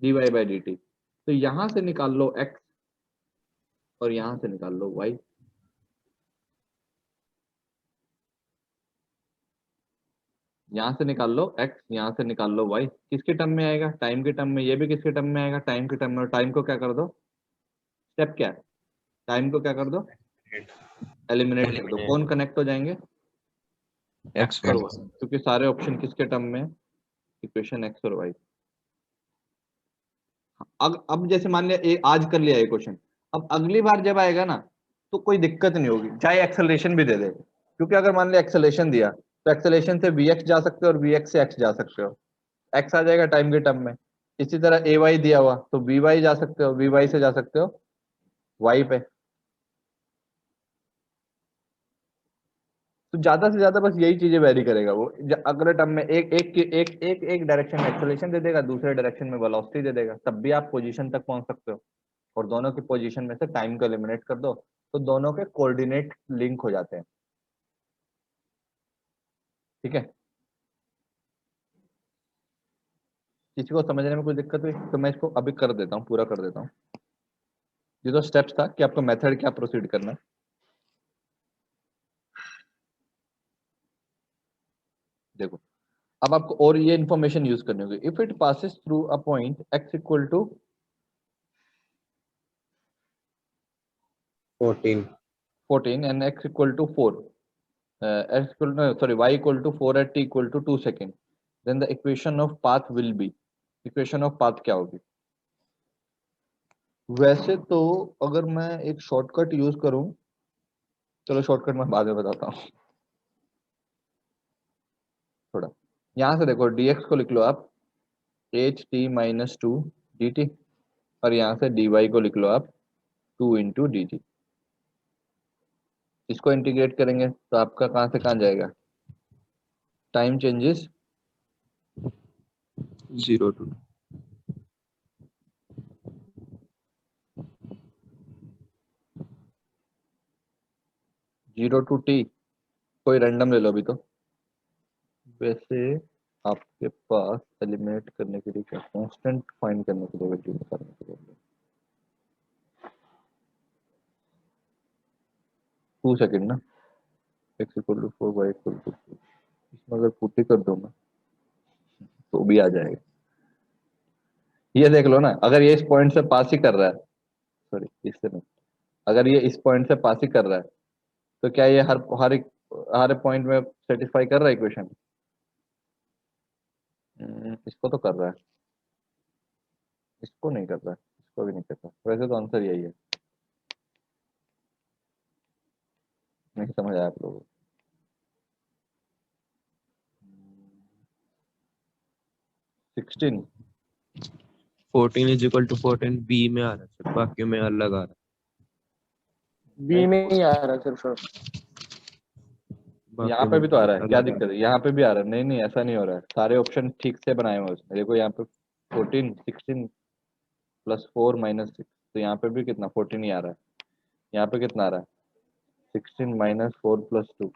S1: d y by D t, तो यहां से निकाल लो एक्स और यहां से निकाल लो वाई, यहां से निकाल लो एक्स, यहां से निकाल लो वाई, किसके टर्म में आएगा, टाइम के टर्म में, ये भी किसके टर्म में आएगा, टाइम के टर्म में। और टाइम को क्या कर दो, स्टेप क्या है, टाइम को क्या कर दो, एलिमिनेट कर दो, कौन कनेक्ट हो जाएंगे, एक्स और वाई, क्योंकि सारे ऑप्शन किसके टर्म में, इक्वेशन एक्स और वाई। अब जैसे मान लिया आज कर लिया ये क्वेश्चन, अब अगली बार जब आएगा ना तो कोई दिक्कत नहीं होगी, चाहे एक्सेलरेशन भी दे दे, क्योंकि अगर मान लिया एक्सेलरेशन दिया तो एक्सेलरेशन से वी एक्स जा सकते हो और वी एक्स से एक्स जा सकते हो, एक्स आ जाएगा टाइम के टर्म में। इसी तरह ए वाई दिया हुआ तो वी वाई जा सकते हो, वी वाई से जा सकते हो वाई पे। तो ज्यादा से ज्यादा बस यही चीजें वेरी करेगा वो, अगले टर्म में एक एक एक एक एक डायरेक्शन में एक्सेलरेशन दे देगा, दूसरे डायरेक्शन में वेलोसिटी दे देगा, तब भी आप पोजीशन तक पहुंच सकते हो। और दोनों की पोजीशन में से टाइम को एलिमिनेट कर दो तो दोनों के कोऑर्डिनेट लिंक हो जाते हैं, ठीक है। किसी को समझने में कोई दिक्कत हुई तो मैं इसको अभी कर देता हूँ, पूरा कर देता हूँ। ये तो स्टेप्स था कि आपको मेथड क्या प्रोसीड करना है। देखो अब आपको और ये इंफॉर्मेशन यूज करनी होगी। If it passes through a point x equal to 14 and x equal to 4, x equal no, sorry, y equal to 4 at t equal to 2 second, then the equation of path will be, equation of path क्या होगी? वैसे तो अगर मैं एक शॉर्टकट यूज करूं, चलो शॉर्टकट मैं बाद में बताता हूँ थोड़ा। यहां से देखो dx को लिख लो आप 8t माइनस 2 dt, और यहाँ से dy को लिख लो आप 2 इंटू dt। इसको इंटीग्रेट करेंगे तो आपका कहाँ से कहाँ जाएगा? Time changes
S4: 0 to
S1: 0 to t, कोई रैंडम ले लो अभी तो। वैसे आपके पास एलिमिनेट करने के लिए क्या, कांस्टेंट फाइंड करने के लिए, वैल्यू निकालने के लिए 2 सेकंड ना, x equal to 4 y equal to 2, इसमें अगर पुट ही कर दो ना तो भी आ जाएगा। ये देख लो ना, अगर ये इस पॉइंट से पास ही कर रहा है, सॉरी इससे नहीं, अगर ये इस पॉइंट से पास ही कर रहा है तो क्या ये हर पॉइंट में सेटिस्फाई कर रहा है इक्वेशन? इसको तो कर रहा है, इसको नहीं कर रहा है, इसको भी नहीं कर रहा। वैसे तो आंसर यही है। नहीं समझ आया आप लोगों को? 16
S4: 14 is equal to 14 बी में आ रहा है सर, बाकी में अलग आ रहा है।
S6: बी में ही आ रहा है सर सर।
S1: यहाँ
S4: बाकी
S1: पे
S4: में
S1: भी तो आ रहा है, क्या
S4: अलग आ
S1: दिक्कत है? यहाँ पे भी आ रहा है। नहीं नहीं ऐसा नहीं हो रहा है, सारे ऑप्शन ठीक से बनाए हुए हैं उसमें। देखो यहाँ पे 14 16 प्लस 4 माइनस 6, तो यहाँ पे भी कितना 14 ही आ रहा है। यहाँ पे कितना आ रहा है 16 माइनस 4 प्लस 2,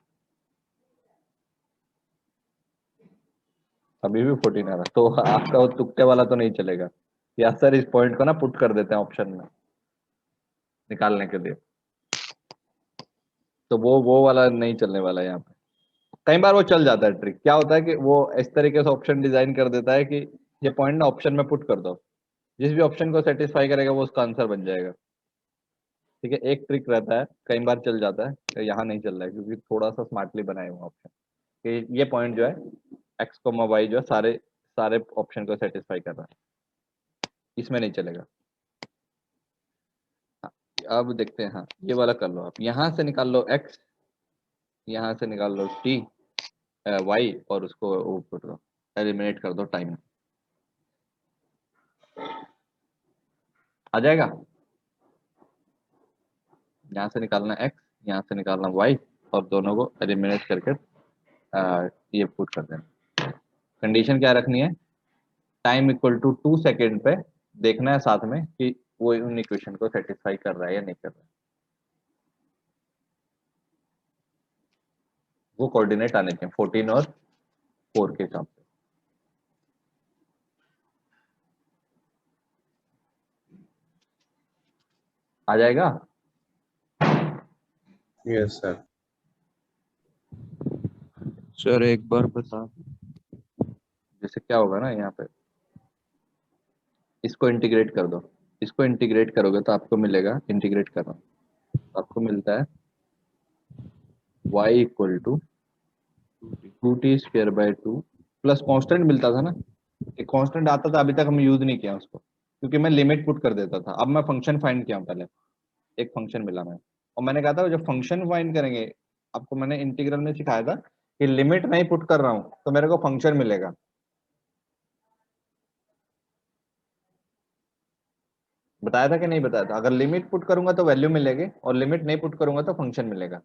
S1: अभी भी 14 आ रहा है। तो आपका वो तुक्के वाला तो नहीं चलेगा। या सर इस पॉइंट को ना पुट कर देते हैं ऑप्शन में निकालने के लिए, तो वो वाला नहीं चलने वाला है यहाँ पे। कई बार वो चल जाता है ट्रिक, क्या होता है कि वो इस तरीके से ऑप्शन डिजाइन कर देता है कि ये पॉइंट ना ऑप्शन में पुट कर दो, जिस भी ऑप्शन को सेटिस्फाई करेगा वो उसका आंसर बन जाएगा। ठीक है, एक ट्रिक रहता है, कई बार चल जाता है, तो यहाँ नहीं चल रहा है क्योंकि थोड़ा सा स्मार्टली बनाए हुए ऑप्शन कि ये पॉइंट जो है एक्स कोमा वाई जो है सारे सारे ऑप्शन को सेटिस्फाई कर रहा है, इसमें नहीं चलेगा। हाँ, अब देखते हैं। हाँ ये वाला कर लो आप, यहाँ से निकाल लो एक्स, यहाँ से निकाल लो टी वाई, और उसको वो कर दो, एलिमिनेट कर दो टाइम, आ जाएगा। यहाँ से निकालना x, यहाँ से निकालना y, और दोनों को एलिमिनेट करके ये पुट कर देना। कंडीशन क्या रखनी है? टाइम इक्वल टू 2 सेकेंड पे देखना है साथ में कि वो उन इक्वेशन को सेटिस्फाई कर रहा है या नहीं कर रहा है। वो कोऑर्डिनेट आने चाहिए 14 और 4 के हिसाब से। आ जाएगा?
S2: Yes sir.
S4: सर एक बार बता।
S1: जैसे क्या होगा ना, यहाँ पे इसको इंटीग्रेट कर दो, इसको इंटीग्रेट करोगे तो आपको मिलेगा, इंटीग्रेट कर रहा हूँ, तो आपको मिलता है y equal to 2t square by 2 plus constant मिलता था ना, एक कांस्टेंट आता था, अभी तक हम यूज नहीं किया उसको क्योंकि मैं लिमिट पुट कर देता था। अब मैं फंक्शन फाइंड किया हूं, पहले एक फंक्शन मिला मैं, और मैंने कहा था जब फंक्शन फाइंड करेंगे, आपको मैंने इंटीग्रल में सिखाया था कि लिमिट नहीं पुट कर रहा हूं तो मेरे को फंक्शन मिलेगा। बताया था कि नहीं बताया था? अगर लिमिट पुट करूंगा तो वैल्यू मिलेगी, और लिमिट नहीं पुट करूंगा तो फंक्शन मिलेगा।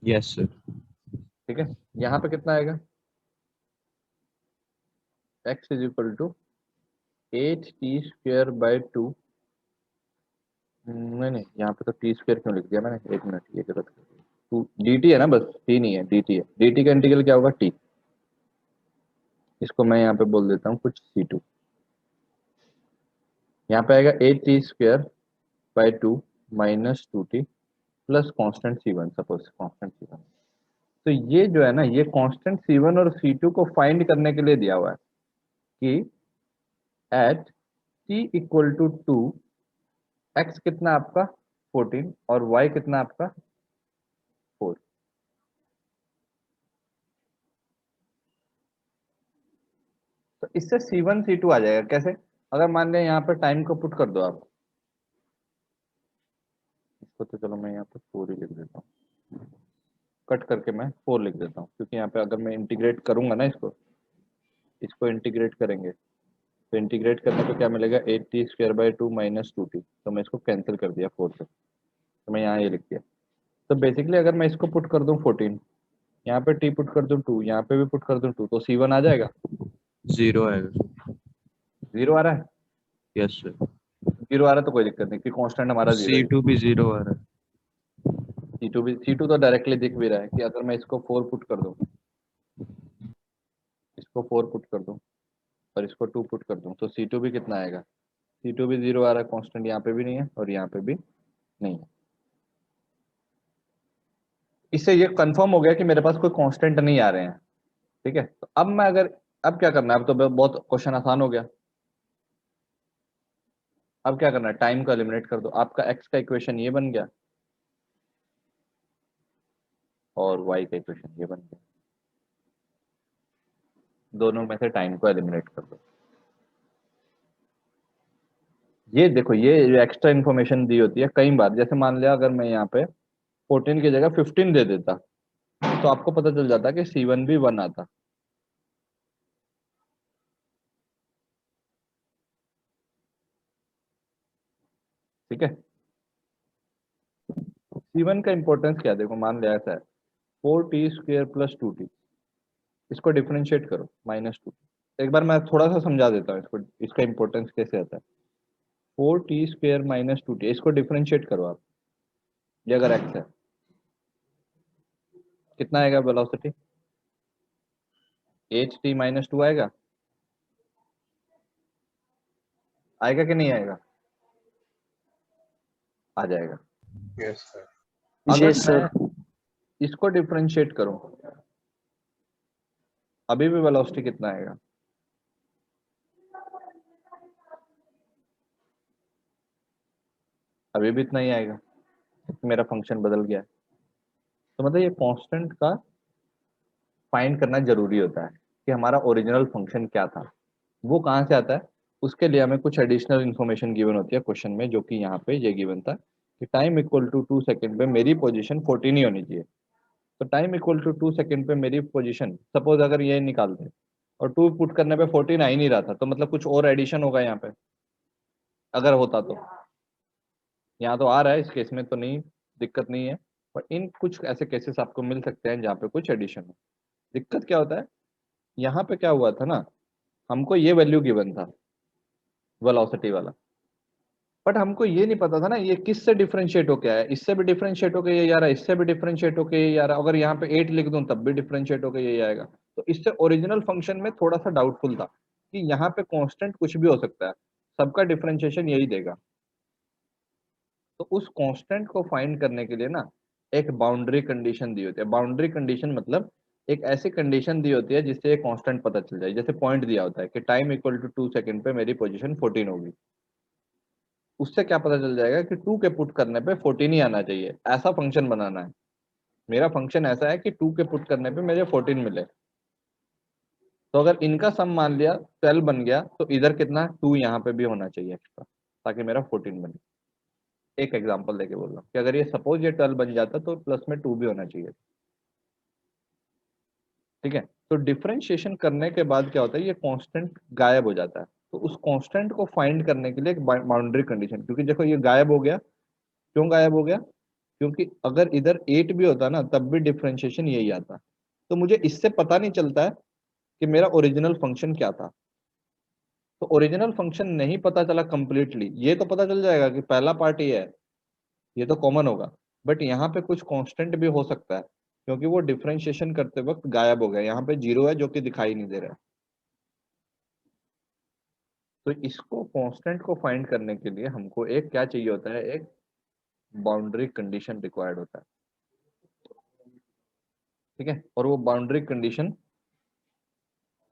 S4: Yes sir.
S1: ठीक है, यहाँ पे कितना आएगा? x is equal to 8t square by 2, नहीं नहीं यहाँ पे तो टी स्क्वायर क्यों लिख दिया मैंने, एक मिनट ये गलत कर दिया। डी टी है ना, बस टी नहीं है, डी टी है। डी टी का इंटीग्रल क्या होगा, टी। इसको मैं यहाँ पे बोल देता हूँ कुछ C2। यहाँ पे आएगा 8t² minus 2t plus constant C1, suppose constant C1। तो ये जो है ना, ये कांस्टेंट C1 और C2 को फाइंड करने के लिए दिया हुआ है कि at t equal to 2, x कितना आपका 14 और y कितना आपका 4। तो इससे C1 C2 आ जाएगा कैसे, अगर मान लें यहाँ पे टाइम को पुट कर दो आप, इसको तो चलो मैं यहाँ पे 4 ही लिख देता हूँ, कट करके मैं 4 लिख देता हूँ, क्योंकि यहाँ पे अगर मैं इंटीग्रेट करूंगा ना, इसको इंटीग्रेट करेंगे तो इंटीग्रेट करने पे क्या मिलेगा, 8t² माइनस 2t। तो मैं इसको कैंसिल कर दिया 4 से, तो मैं यहाँ ये लिख दिया। तो बेसिकली अगर मैं इसको पुट कर दूं 14, यहाँ पे t पुट कर दूं 2, यहाँ पे भी पुट कर दूं 2, तो C1 आ जाएगा,
S4: 0 आएगा।
S1: 0 आ रहा है।
S4: Yes sir.
S1: 0 आ रहा है तो कोई दिक्कत नहीं, क्योंकि कांस्टेंट हमारा 0 है।
S4: C2 भी 0 आ रहा है।
S1: C2 तो डायरेक्टली दिख भी रहा है कि अगर मैं इसको 4 पुट कर दूं, इसको 4 पुट कर दूं और इसको 2 पुट कर दूं, तो C2 भी कितना आएगा, C2 भी 0 आ रहा है, कांस्टेंट यहाँ पे भी नहीं है और यहाँ पे भी नहीं है। इससे ये कंफर्म हो गया कि मेरे पास कोई कांस्टेंट नहीं आ रहे हैं। ठीक है, तो अब मैं अगर, अब क्या करना है, अब तो बहुत क्वेश्चन आसान हो गया। अब क्या करना है, टाइम को एलिमिनेट कर दो, आपका x का इक्वेशन ये बन गया और y का इक्वेशन ये बन गया। दोनों में से टाइम को एलिमिनेट कर दो। ये देखो, ये एक्स्ट्रा इन्फॉर्मेशन दी होती है कई बार, जैसे मान लिया अगर मैं यहाँ पे 14 की जगह 15 दे देता, तो आपको पता चल जाता कि C1 भी 1 आता। ठीक है, C1 का इंपॉर्टेंस क्या है, देखो मान लिया ऐसा है 4t² प्लस 2t, इसको डिफरेंशिएट करो माइनस 2। एक बार मैं थोड़ा सा समझा देता हूँ इसको, इसका इंपॉर्टेंस कैसे आता है। 4t² माइनस 2t, इसको डिफरेंशिएट करो आप, ये अगर x है, कितना आएगा वेलोसिटी, 8t माइनस 2 आएगा, आएगा कि नहीं आएगा, आ जाएगा।
S2: Yes sir.
S1: अगर
S6: Yes, sir.
S1: मैं इसको डिफरेंशिएट करूं, अभी भी वेलोसिटी कितना आएगा, अभी भी इतना ही आएगा, मेरा फंक्शन बदल गया है। तो मतलब ये कांस्टेंट का फाइंड करना जरूरी होता है कि हमारा ओरिजिनल फंक्शन क्या था, वो कहाँ से आता है। उसके लिए हमें कुछ एडिशनल इन्फॉर्मेशन गिवन होती है क्वेश्चन में, जो कि यहाँ पे ये गिवन था कि टाइम इक्वल टू 2 सेकेंड पे मेरी पोजीशन 14 ही होनी चाहिए। तो टाइम इक्वल टू 2 सेकेंड पे मेरी पोजीशन, सपोज अगर ये निकाल दे और 2 पुट करने पे 14 आ ही नहीं रहा था, तो मतलब कुछ और एडिशन होगा यहाँ पे, अगर होता तो। यहाँ तो आ रहा है, इस केस में तो नहीं, दिक्कत नहीं है, पर इन कुछ ऐसे केसेस आपको मिल सकते हैं जहाँ पे कुछ एडिशन हो। दिक्कत क्या होता है, यहाँ पे क्या हुआ था ना, हमको ये वैल्यू गिवन था वेलोसिटी वाला, बट हमको ये नहीं पता था ना ये किससे डिफरेंशिएट होके आया, इससे भी डिफरेंशिएट होके ये आ रहा है, इससे भी डिफरेंशिएट होके ये आ रहा है, अगर यहाँ पे 8 लिख दूं तब भी डिफरेंशिएट होके ये आएगा। तो इससे ओरिजिनल फंक्शन में थोड़ा सा डाउटफुल था कि यहाँ पे कांस्टेंट कुछ भी हो सकता है, सबका डिफरेंशिएशन यही देगा। तो उस कांस्टेंट को फाइंड करने के लिए ना एक बाउंड्री कंडीशन दी होती है। बाउंड्री कंडीशन मतलब एक ऐसी कंडीशन दी होती है जिससे एक कांस्टेंट पता चल जाए। जैसे पॉइंट दिया होता है कि टाइम इक्वल टू 2 सेकंड पे मेरी पोजीशन 14 होगी, उससे क्या पता चल जाएगा कि 2 के पुट करने पे 14 ही आना चाहिए, ऐसा फंक्शन बनाना है। मेरा फंक्शन ऐसा है कि 2 के पुट करने पे मुझे 14 मिले। तो अगर इनका सम मान लिया 12 बन गया, तो इधर कितना 2 यहाँ पे भी होना चाहिए एक्स्ट्रा, ताकि मेरा 14 बने। एक एग्जांपल देके बोल रहा हूँ कि अगर ये सपोज ये 12 बन जाता तो प्लस में 2 भी होना चाहिए। ठीक है, तो डिफरेंशिएशन करने के बाद क्या होता है, ये कांस्टेंट गायब हो जाता है। तो उस कांस्टेंट को फाइंड करने के लिए एक बाउंड्री कंडीशन, क्योंकि देखो ये गायब हो गया, क्यों गायब हो गया, क्योंकि अगर इधर 8 भी होता ना तब भी डिफरेंशिएशन यही आता। तो मुझे इससे पता नहीं चलता है कि मेरा ओरिजिनल फंक्शन क्या था। तो ओरिजिनल फंक्शन नहीं पता चला कंप्लीटली, ये तो पता चल जाएगा कि पहला पार्ट ये है, ये तो कॉमन होगा, बट यहाँ पे कुछ कांस्टेंट भी हो सकता है क्योंकि वो डिफरेंशिएशन करते वक्त गायब हो गया। यहाँ पे 0 है जो कि दिखाई नहीं दे रहा है। तो इसको कांस्टेंट को फाइंड करने के लिए हमको एक क्या चाहिए होता है, एक बाउंड्री कंडीशन रिक्वायर्ड होता है। ठीक है, और वो बाउंड्री कंडीशन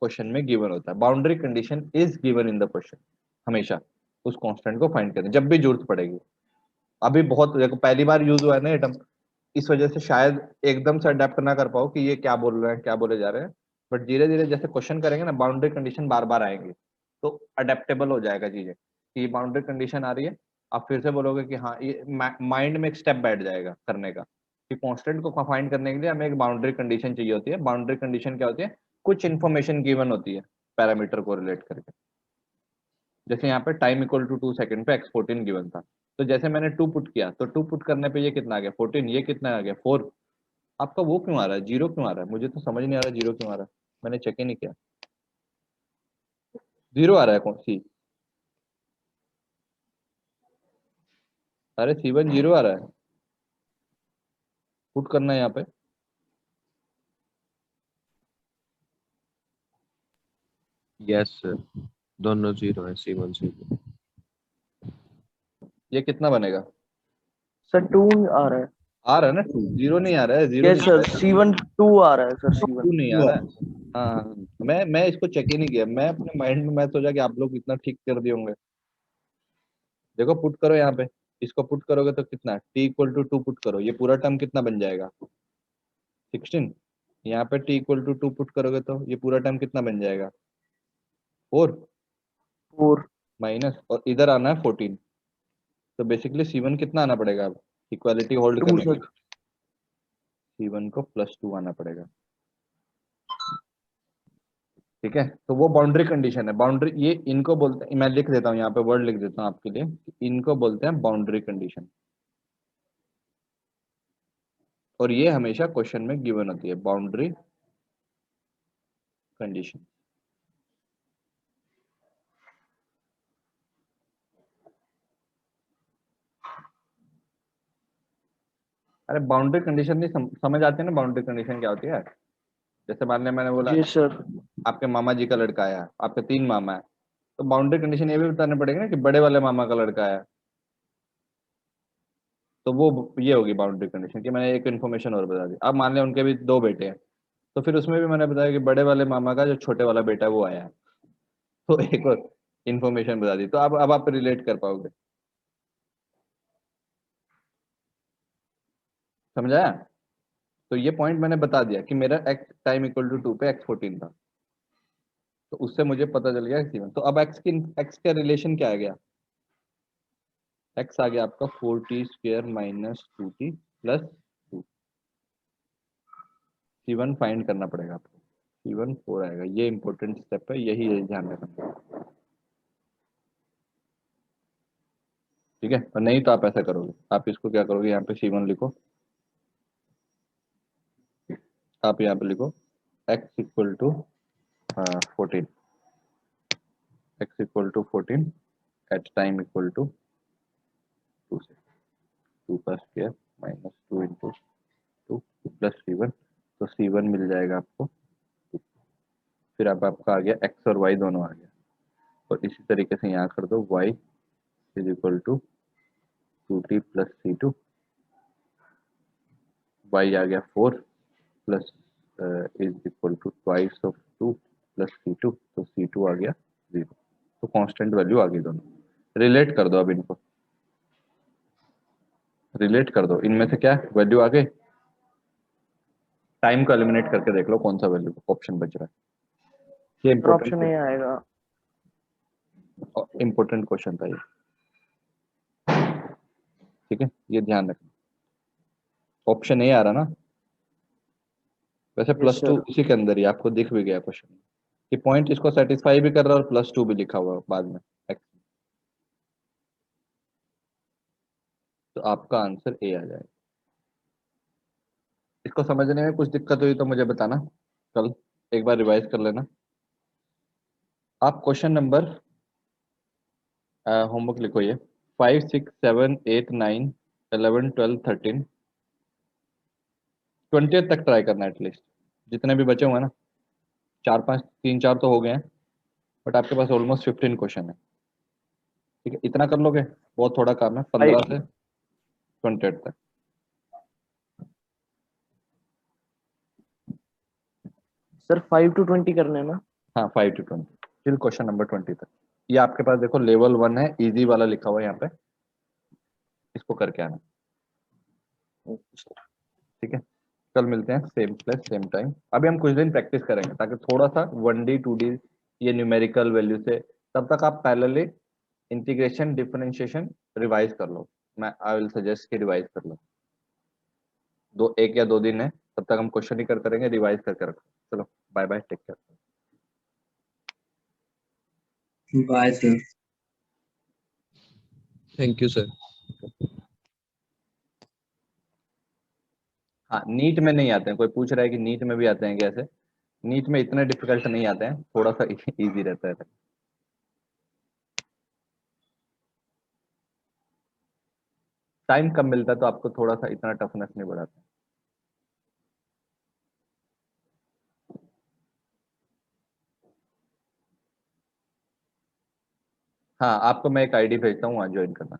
S1: क्वेश्चन में गिवन होता है। Boundary condition is given in the question. हमेशा उस कांस्टेंट को फाइंड करें जब भी जरूरत पड़ेगी। अभी बहुत देखो पहली बार यूज हुआ है ना ये टर्म, इस वजह से शायद एकदम से अडेप्ट ना कर पाओ कि ये क्या बोल रहे हैं, क्या बोले जा रहे हैं। बट धीरे धीरे जैसे क्वेश्चन करेंगे ना, बाउंड्री कंडीशन बार बार आएंगे तो अडेप्टेबल हो जाएगा चीजें कि ये बाउंड्री कंडीशन आ रही है। आप फिर से बोलोगे कि हाँ, ये माइंड में एक स्टेप बैठ जाएगा करने का कि कांस्टेंट को फाइंड करने के लिए हमें एक बाउंड्री कंडीशन चाहिए होती है। बाउंड्री कंडीशन क्या होती है, कुछ इन्फॉर्मेशन गिवन होती है पैरामीटर को रिलेट करके। जैसे यहाँ पे टाइम इक्वल टू 2 सेकंड पे x14 गिवन था, तो जैसे मैंने 2 पुट किया तो 2 पुट करने पे ये कितना आ गया 14, ये कितना आ गया 4। आपका वो क्यों आ रहा है, 0 क्यों आ रहा है? मुझे तो समझ नहीं आ रहा 0 क्यों आ रहा है, मैंने चेक ही नहीं किया। 0 आ रहा है कौन सी? अरे C1 0 आ रहा है, पुट करना है यहाँ पे।
S4: यस सर, दोनों 0 है, C1 C2।
S1: ये कितना बनेगा?
S6: सर 2 आ रहा है।
S1: आ रहा है ना 2, 0 नहीं आ रहा है, 0
S6: यस
S1: नहीं आ
S6: सर,
S1: रहा है,
S6: C1 2 आ रहा है सर, C1
S1: 2 नहीं आ रहा है। हाँ, मैं इसको चेक ही नहीं किया। मैं अपने माइंड में मैं सोचा कि आप लोग इतना ठीक कर दिए होंगे। देखो पुट करो यहाँ पे, इसको पुट करोगे तो कितना, t इक्वल टू 2 पुट करो, ये पूरा टर्म कितना बन जाएगा 16। यहाँ पे t इक्वल टू 2 पुट करोगे तो ये पूरा टर्म कितना बन जाएगा 4
S6: 4
S1: माइनस, और इधर आना है 14। तो बेसिकली C1 कितना आना पड़ेगा अब इक्वालिटी होल्ड
S6: 2
S1: करने के
S6: सर।
S1: लिए? C1 को +2 आना पड़ेगा। ठीक है, तो वो बाउंड्री कंडीशन है। बाउंड्री, ये इनको बोलते हैं, मैं लिख देता हूँ यहाँ पे, वर्ड लिख देता हूँ आपके लिए, इनको बोलते हैं बाउंड्री कंडीशन। और ये हमेशा क्वेश्चन में गिवन होती है, बाउंड्री कंडीशन। अरे बाउंड्री कंडीशन नहीं समझ आती है ना, बाउंड्री कंडीशन क्या होती है। जैसे मान लिया मैंने बोला
S6: जी सर।
S1: आपके मामा जी का लड़का आया, आपके 3 मामा है, तो बाउंड्री कंडीशन ये भी बताने पड़ेगा ना कि बड़े वाले मामा का लड़का है। तो वो ये होगी बाउंड्री कंडीशन कि मैंने एक इन्फॉर्मेशन और बता दी। अब मान लिया उनके भी 2 बेटे हैं, तो फिर उसमें भी मैंने बताया कि बड़े वाले मामा का जो छोटे वाला बेटा है वो आया है, तो एक और इन्फॉर्मेशन बता दी। तो अब आप रिलेट कर पाओगे। समझाया? तो ये पॉइंट मैंने बता दिया कि मेरा x टाइम इक्वल टू 2 पे x14 था, तो उससे मुझे पता चल गया C1। तो अब x का रिलेशन क्या आ गया, x आ गया आपका 4t² minus 2t plus 2। C1 find करना पड़ेगा आपको, C1 4 आएगा। ये इंपॉर्टेंट स्टेप है, यही ध्यान रखना। ठीक है, और नहीं तो आप ऐसा करोगे, आप इसको क्या करोगे, यहाँ पे C1 लिखो, आप यहाँ पे लिखो x equal to 14, x equal to 14 at time equal to 2 से 2 का square minus 2 into 2 plus C1। तो C1 मिल जाएगा आपको 2। फिर अब आपका आ गया x और y दोनों आ गया, और इसी तरीके से यहाँ कर दो y is equal to 2t plus C2, y आ गया 4 plus is equal to twice of 2 plus C2, तो C2 आ गया 0। तो कांस्टेंट वैल्यू आ गई दोनों। रिलेट कर दो, अब इनको रिलेट कर दो, इनमें से क्या वैल्यू आ गई। टाइम को एलिमिनेट करके देख लो कौन सा वैल्यू ऑप्शन बच रहा है। ये
S6: ऑप्शन ए आएगा।
S1: इंपॉर्टेंट क्वेश्चन था ये। ठीक है, ये ध्यान रखना, ऑप्शन ए आ रहा ना। वैसे
S6: यस
S1: +2
S6: सर।
S1: उसी के अंदर ही आपको दिख भी गया क्वेश्चन कि पॉइंट इसको सेटिस्फाई भी कर रहा है और +2 भी लिखा हुआ है बाद में x। तो आपका आंसर ए आ जाएगा। इसको समझने में कुछ दिक्कत हुई तो मुझे बताना, कल एक बार रिवाइज कर लेना। आप क्वेश्चन नंबर होमवर्क लिखो, ये 5 6 7 8 9 11 12 13 20th तक ट्राई करना है एटलीस्ट, जितने भी बचे हुए हैं ना, 4-5 3-4 तो हो गए हैं, बट आपके पास ऑलमोस्ट 15 क्वेश्चन है। ठीक है, इतना कर लोगे, बहुत थोड़ा काम है, 15 से 20th तक।
S6: सर 5 to 20 करने हैं ना?
S1: हाँ 5 to 20 टिल क्वेश्चन नंबर 20 तक। ये आपके पास देखो लेवल 1 है, इजी वाला लिखा हुआ है यहाँ पे, इसको करके आना। ठीक है, कल मिलते हैं सेम प्लेस सेम टाइम। अभी हम कुछ दिन प्रैक्टिस करेंगे ताकि थोड़ा सा 1D 2D ये न्यूमेरिकल वैल्यू से, तब तक आप पैरेलली इंटीग्रेशन डिफरेंशिएशन रिवाइज कर लो। मैं आई विल सजेस्ट कि रिवाइज कर लो, 1 या 2 दिन है, तब तक हम क्वेश्चन ही करते रहेंगे, रिवाइज करके रखो। चलो bye bye, take care.
S2: Bye sir.
S4: Thank you sir.
S1: हाँ नीट में नहीं आते हैं, कोई पूछ रहा है कि नीट में भी आते हैं कैसे, नीट में इतने डिफिकल्ट नहीं आते हैं, थोड़ा सा इजी रहता है। टाइम कम मिलता है तो आपको थोड़ा सा इतना टफनेस नहीं बढ़ाता। हाँ आपको मैं एक आईडी भेजता हूँ, वहाँ ज्वाइन करना।